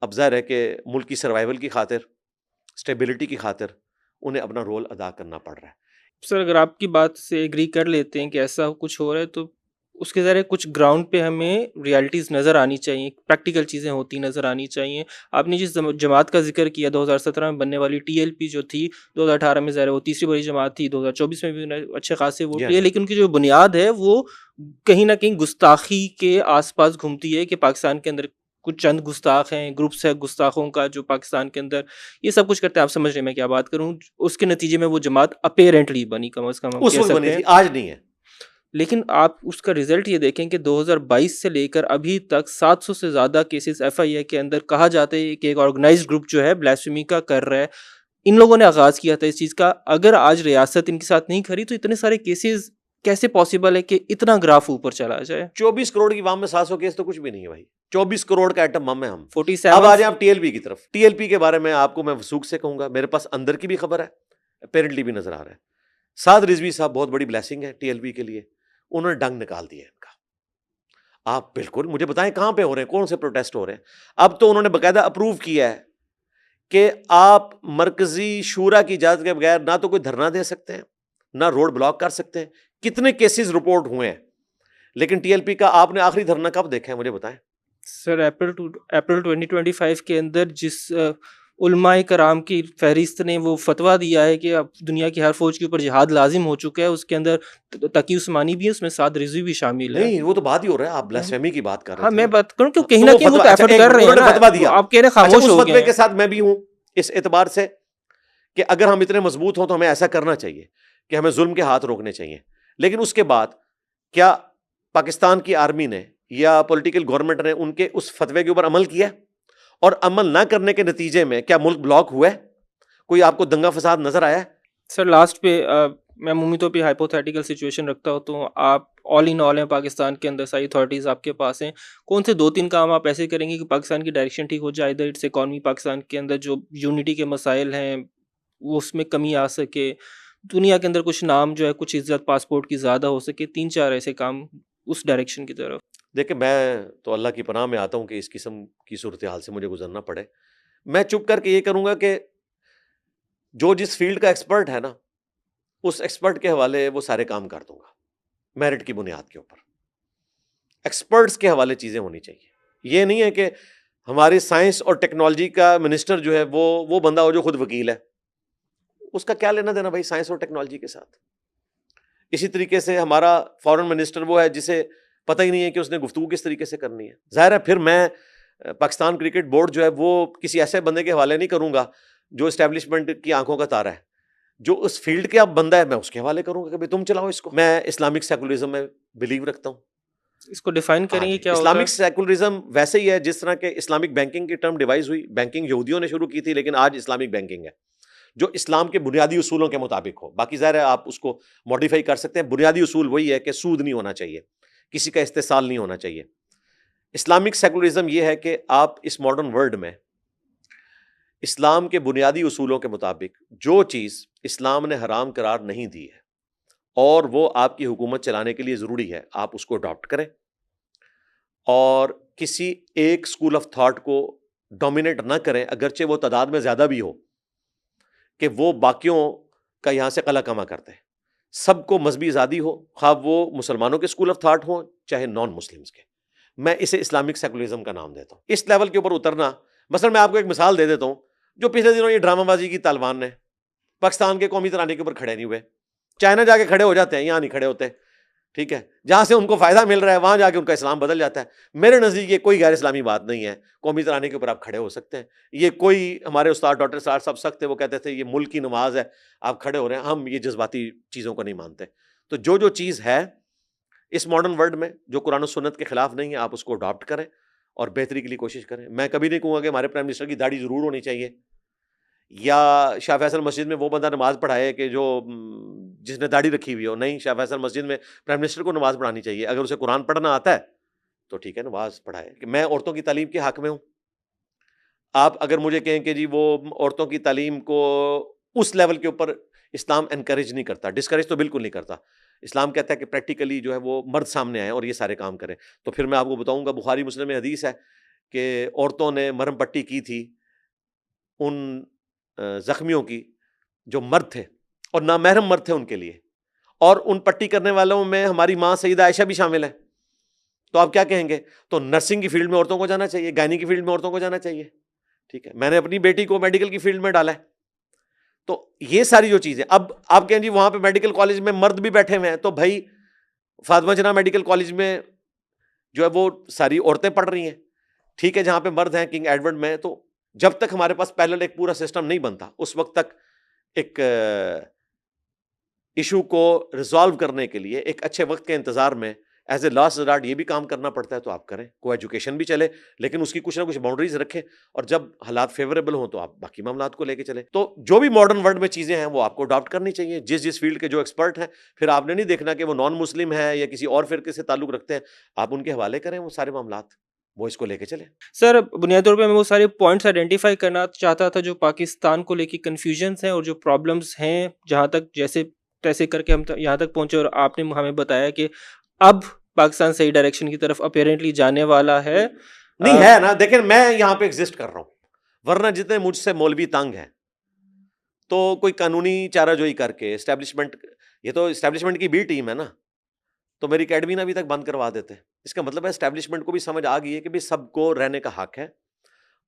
اب ظاہر ہے کہ ملک کی سروائیول کی خاطر, اسٹیبلٹی کی خاطر انہیں اپنا رول ادا کرنا پڑ رہا ہے. سر اگر آپ کی بات سے ایگری کر لیتے ہیں کہ ایسا کچھ ہو رہا ہے, تو اس کے ذریعے کچھ گراؤنڈ پہ ہمیں ریالٹیز نظر آنی چاہیے, پریکٹیکل چیزیں ہوتی نظر آنی چاہیے. آپ نے جس جماعت کا ذکر کیا 2017 میں بننے والی TLP جو تھی, 2018 میں ظاہر وہ تیسری بڑی جماعت تھی, 2024 میں بھی اچھے خاصے ووٹ لیے, لیکن ان کی جو بنیاد ہے وہ کہیں نہ کہیں گستاخی کے آس پاس گھومتی ہے کہ پاکستان کے اندر کچھ چند گستاخ ہیں, گروپس ہے گستاخوں کا جو پاکستان کے اندر یہ سب کچھ کرتے ہیں. آپ سمجھ رہے ہیں میں کیا بات کروں. اس کے نتیجے میں وہ جماعت اپیرنٹلی بنی, کم از کم ہم کہہ سکتے ہیں, آج نہیں ہے. لیکن آپ اس کا رزلٹ یہ دیکھیں کہ 2022 سے لے کر ابھی تک 700 سے زیادہ کیسز FIA کے اندر کہا جاتا ہے کہ ایک آرگنائزڈ گروپ جو ہے بلاسفیمی کا کر رہا ہے. ان لوگوں نے آغاز کیا تھا اس چیز کا. اگر آج ریاست ان کے ساتھ نہیں کھڑی تو اتنے سارے کیسز کیسے پاسبل ہے کہ اتنا گراف اوپر چلا جائے؟ 24 کروڑ کی وام میں 700 کیس تو کچھ بھی نہیں ہے بھائی. 24 کروڑ کا ایٹم بم ہے ہم. 47. اب آ جائیں آپ ٹی ایل پی کی طرف. ٹی ایل پی کے بارے میں آپ کو میں وثوق سے کہوں گا, میرے پاس اندر کی بھی خبر ہے, اپیرنٹلی بھی نظر آ رہا ہے. سعد رضوی صاحب بہت بڑی بلیسنگ ہے ٹی ایل پی کے لیے, انہوں نے ڈنگ نکال دیا ان کا. آپ بالکل مجھے بتائیں کہاں پہ ہو رہے ہیں, کون سے پروٹیسٹ ہو رہے ہیں؟ اب تو انہوں نے باقاعدہ اپروو کیا ہے کہ آپ مرکزی شورا کی اجازت کے بغیر نہ تو کوئی دھرنا دے سکتے ہیں, نہ روڈ بلاک کر سکتے ہیں. کتنے کیسز رپورٹ ہوئے ہیں, لیکن ٹی ایل پی کا آپ نے آخری دھرنا کب دیکھا ہے مجھے بتائیں؟ سر اپریل 2025 کے اندر جس علماء کرام کی فہرست نے وہ فتویٰ دیا ہے کہ اب دنیا کی ہر فوج کے اوپر جہاد لازم ہو چکا ہے, اس کے اندر تقی عثمانی بھی ہے, اس میں سعد رضوی بھی شامل ہے. نہیں وہ تو بات ہی ہو رہا ہے, آپ بلاسفیمی کی بات کر رہے ہاں تھے. میں بات کروں کہ کہیں نہ کہیں وہ ایفرٹ کر رہے ہیں نا, فتویٰ دیا, آپ کہہ رہے ہیں خاموش اس ہو فتوے گئے کے ساتھ میں بھی ہوں اس اعتبار سے کہ اگر ہم اتنے مضبوط ہوں تو ہمیں ایسا کرنا چاہیے کہ ہمیں ظلم کے ہاتھ روکنے چاہیے. لیکن اس کے بعد کیا پاکستان کی آرمی نے یا پولیٹیکل گورنمنٹ نے ان کے اس فتوے کے اوپر عمل کیا, اور عمل نہ کرنے کے نتیجے میں کیا ملک بلاک ہوا ہے؟ کوئی آپ کو دنگا فساد نظر آیا ہے؟ سر لاسٹ پہ میں عمومی طور پہ ہائپوتھیٹیکل سچویشن رکھتا ہوں, تو آپ آل ان آل ہیں پاکستان کے اندر, ساری اتھارٹیز آپ کے پاس ہیں, کون سے 2-3 کام آپ ایسے کریں گے کہ پاکستان کی ڈائریکشن ٹھیک ہو جائے؟ ادھر اٹس اکانومی, پاکستان کے اندر جو یونٹی کے مسائل ہیں وہ اس میں کمی آ سکے, دنیا کے اندر کچھ نام جو ہے کچھ عزت پاسپورٹ کی زیادہ ہو سکے, 3-4 ایسے کام اس ڈائریکشن کی طرف. دیکھیں میں تو اللہ کی پناہ میں آتا ہوں کہ اس قسم کی صورتحال سے مجھے گزرنا پڑے. میں چپ کر کے یہ کروں گا کہ جو جس فیلڈ کا ایکسپرٹ ہے نا, اس ایکسپرٹ کے حوالے وہ سارے کام کر دوں گا میرٹ کی بنیاد کے اوپر. ایکسپرٹس کے حوالے چیزیں ہونی چاہیے. یہ نہیں ہے کہ ہماری سائنس اور ٹیکنالوجی کا منسٹر جو ہے وہ بندہ ہو جو خود وکیل ہے, اس کا کیا لینا دینا بھائی سائنس اور ٹیکنالوجی کے ساتھ. اسی طریقے سے ہمارا فارن منسٹر وہ ہے جسے پتہ ہی نہیں ہے کہ اس نے گفتگو کس طریقے سے کرنی ہے. ظاہر ہے پھر میں پاکستان کرکٹ بورڈ جو ہے وہ کسی ایسے بندے کے حوالے نہیں کروں گا جو اسٹیبلشمنٹ کی آنکھوں کا تارا ہے. جو اس فیلڈ کے اب بندہ ہے میں اس کے حوالے کروں گا کہ تم چلاؤ اس کو. میں اسلامک سیکولرزم میں بلیو رکھتا ہوں. اس کو ڈیفائن کریں گے کیا ہوگا؟ اسلامک سیکولرزم ویسے ہی ہے جس طرح کہ اسلامک بینکنگ کی ٹرم ڈیوائز ہوئی. بینکنگ یہودیوں نے شروع کی تھی, لیکن آج اسلامک بینکنگ ہے جو اسلام کے بنیادی اصولوں کے مطابق ہو. باقی ظاہر ہے آپ اس کو ماڈیفائی کر سکتے ہیں. بنیادی اصول وہی ہے کہ سود نہیں ہونا چاہیے, کسی کا استحصال نہیں ہونا چاہیے. اسلامک سیکولرزم یہ ہے کہ آپ اس ماڈرن ورلڈ میں اسلام کے بنیادی اصولوں کے مطابق جو چیز اسلام نے حرام قرار نہیں دی ہے اور وہ آپ کی حکومت چلانے کے لیے ضروری ہے, آپ اس کو اڈاپٹ کریں, اور کسی ایک اسکول آف تھاٹ کو ڈومینیٹ نہ کریں اگرچہ وہ تعداد میں زیادہ بھی ہو, کہ وہ باقیوں کا یہاں سے قلع کما کرتے ہیں. سب کو مذہبی آزادی ہو, خواہ وہ مسلمانوں کے اسکول آف تھاٹ ہوں چاہے نان مسلمس کے. میں اسے اسلامک سیکولرزم کا نام دیتا ہوں. اس لیول کے اوپر اترنا, مثلا میں آپ کو ایک مثال دے دیتا ہوں, جو پچھلے دنوں یہ ڈرامہ بازی کی طالبان نے پاکستان کے قومی ترانے کے اوپر کھڑے نہیں ہوئے. چائنا جا کے کھڑے ہو جاتے ہیں, یہاں نہیں کھڑے ہوتے, ٹھیک ہے, جہاں سے ان کو فائدہ مل رہا ہے وہاں جا کے ان کا اسلام بدل جاتا ہے. میرے نزدیک یہ کوئی غیر اسلامی بات نہیں ہے. قومی ترانے کے اوپر آپ کھڑے ہو سکتے ہیں. یہ کوئی ہمارے استاد ڈاکٹر صاحب سخت تھے, وہ کہتے تھے یہ ملک کی نماز ہے, آپ کھڑے ہو رہے ہیں. ہم یہ جذباتی چیزوں کو نہیں مانتے. تو جو چیز ہے اس ماڈرن ورلڈ میں جو قرآن و سنت کے خلاف نہیں ہے, آپ اس کو اڈاپٹ کریں اور بہتری کے لیے کوشش کریں. میں کبھی نہیں کہوں گا کہ ہمارے پرائم منسٹر کی داڑھی ضرور ہونی چاہیے, یا شاہ فیصل مسجد میں وہ بندہ نماز پڑھائے کہ جو جس نے داڑھی رکھی ہوئی ہو. نہیں, شاہ فیصل مسجد میں پرائم منسٹر کو نماز پڑھانی چاہیے. اگر اسے قرآن پڑھنا آتا ہے تو ٹھیک ہے, نماز پڑھائے. کہ میں عورتوں کی تعلیم کے حق میں ہوں. آپ اگر مجھے کہیں کہ جی وہ عورتوں کی تعلیم کو اس لیول کے اوپر اسلام انکریج نہیں کرتا, ڈسکریج تو بالکل نہیں کرتا. اسلام کہتا ہے کہ پریکٹیکلی جو ہے وہ مرد سامنے آئے اور یہ سارے کام کریں. تو پھر میں آپ کو بتاؤں گا, بخاری مسلم میں حدیث ہے کہ عورتوں نے مرہم پٹی کی تھی ان زخمیوں کی جو مرد تھے اور نامحرم مرد تھے ان کے لیے, اور ان پٹی کرنے والوں میں ہماری ماں سیدہ عائشہ بھی شامل ہے. تو آپ کیا کہیں گے؟ تو نرسنگ کی فیلڈ میں عورتوں کو جانا چاہیے, گائنی کی فیلڈ میں عورتوں کو جانا چاہیے, ٹھیک ہے. میں نے اپنی بیٹی کو میڈیکل کی فیلڈ میں ڈالا ہے. تو یہ ساری جو چیزیں, اب آپ کہیں جی وہاں پہ میڈیکل کالج میں مرد بھی بیٹھے ہوئے ہیں, تو بھائی فاطمہ جناح میڈیکل کالج میں جو ہے وہ ساری عورتیں پڑھ رہی ہیں, ٹھیک ہے. جہاں پہ مرد ہیں کنگ ایڈورڈ میں, تو جب تک ہمارے پاس پیرلل ایک پورا سسٹم نہیں بنتا اس وقت تک ایک ایشو کو ریزالو کرنے کے لیے ایک اچھے وقت کے انتظار میں ایز اے لاسٹ ریزارٹ یہ بھی کام کرنا پڑتا ہے تو آپ کریں, کو ایجوکیشن بھی چلے لیکن اس کی کچھ نہ کچھ باؤنڈریز رکھیں, اور جب حالات فیوریبل ہوں تو آپ باقی معاملات کو لے کے چلیں. تو جو بھی ماڈرن ورلڈ میں چیزیں ہیں وہ آپ کو اڈاپٹ کرنی چاہیے, جس فیلڈ کے جو ایکسپرٹ ہیں. پھر آپ نے نہیں دیکھنا کہ وہ نان مسلم ہے یا کسی اور فرقے سے تعلق رکھتے ہیں, آپ ان کے حوالے کریں وہ سارے معاملات, وہ اس کو لے کے چلیں. سر بنیادی طور پہ میں وہ سارے پوائنٹس آئیڈینٹیفائی کرنا چاہتا تھا جو پاکستان کو لے کے کنفیوژنس ہیں اور جو پرابلمس ہیں, جہاں تک جیسے تیسے کر کے ہم یہاں تک پہنچے, اور آپ نے ہمیں بتایا کہ اب پاکستان صحیح ڈائریکشن کی طرف اپیرنٹلی جانے والا ہے. نہیں ہے نا, دیکھیں میں یہاں پہ ایگزسٹ کر رہا ہوں, ورنہ جتنے مجھ سے مولوی تنگ ہیں تو کوئی قانونی چارہ جوئی کر کے اسٹیبلشمنٹ, یہ تو اسٹیبلشمنٹ کی بھی ٹیم ہے نا, تو میری اکیڈمی ابھی تک بند کروا دیتے. اس کا مطلب ہے اسٹیبلشمنٹ کو بھی سمجھ آ گئی ہے کہ بھی سب کو رہنے کا حق ہے,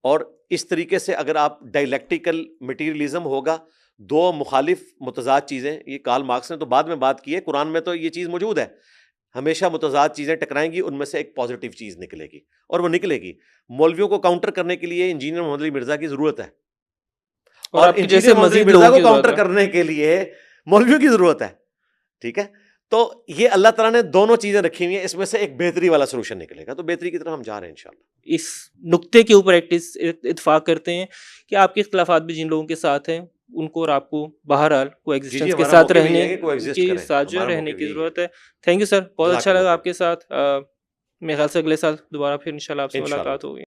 اور اس طریقے سے اگر آپ ڈائلیکٹیکل مٹیریلزم ہوگا, دو مخالف متضاد چیزیں, یہ کارل مارکس نے تو بعد میں بات کی ہے, قرآن میں تو یہ چیز موجود ہے, ہمیشہ متضاد چیزیں ٹکرائیں گی, ان میں سے ایک پازیٹیو چیز نکلے گی, اور وہ نکلے گی. مولویوں کو کاؤنٹر کرنے کے لیے انجینئر محمد علی مرزا کی ضرورت ہے, اور آپ کے انجینئر جیسے محمد علی مزید مرزا لوگوں کو کی ضرورت کاؤنٹر ہے. کرنے کے لیے مولویوں کی ضرورت ہے. ٹھیک ہے, تو یہ اللہ تعالیٰ نے دونوں چیزیں رکھی ہوئی ہیں, اس میں سے ایک بہتری والا سولوشن نکلے گا, تو بہتری کی طرف ہم جا رہے ہیں انشاءاللہ. اس نقطے کے اوپر اتفاق کرتے ہیں کہ آپ کے اختلافات بھی جن لوگوں کے ساتھ ہیں ان کو اور آپ کو بہرحال کو ایگزسٹنس کے ساتھ رہنے کے ساتھ جو رہنے کی ضرورت ہے. تھینک یو سر, بہت اچھا لگا آپ کے ساتھ. میرے خیال سے اگلے سال دوبارہ پھر انشاءاللہ آپ سے ملاقات ہوگی.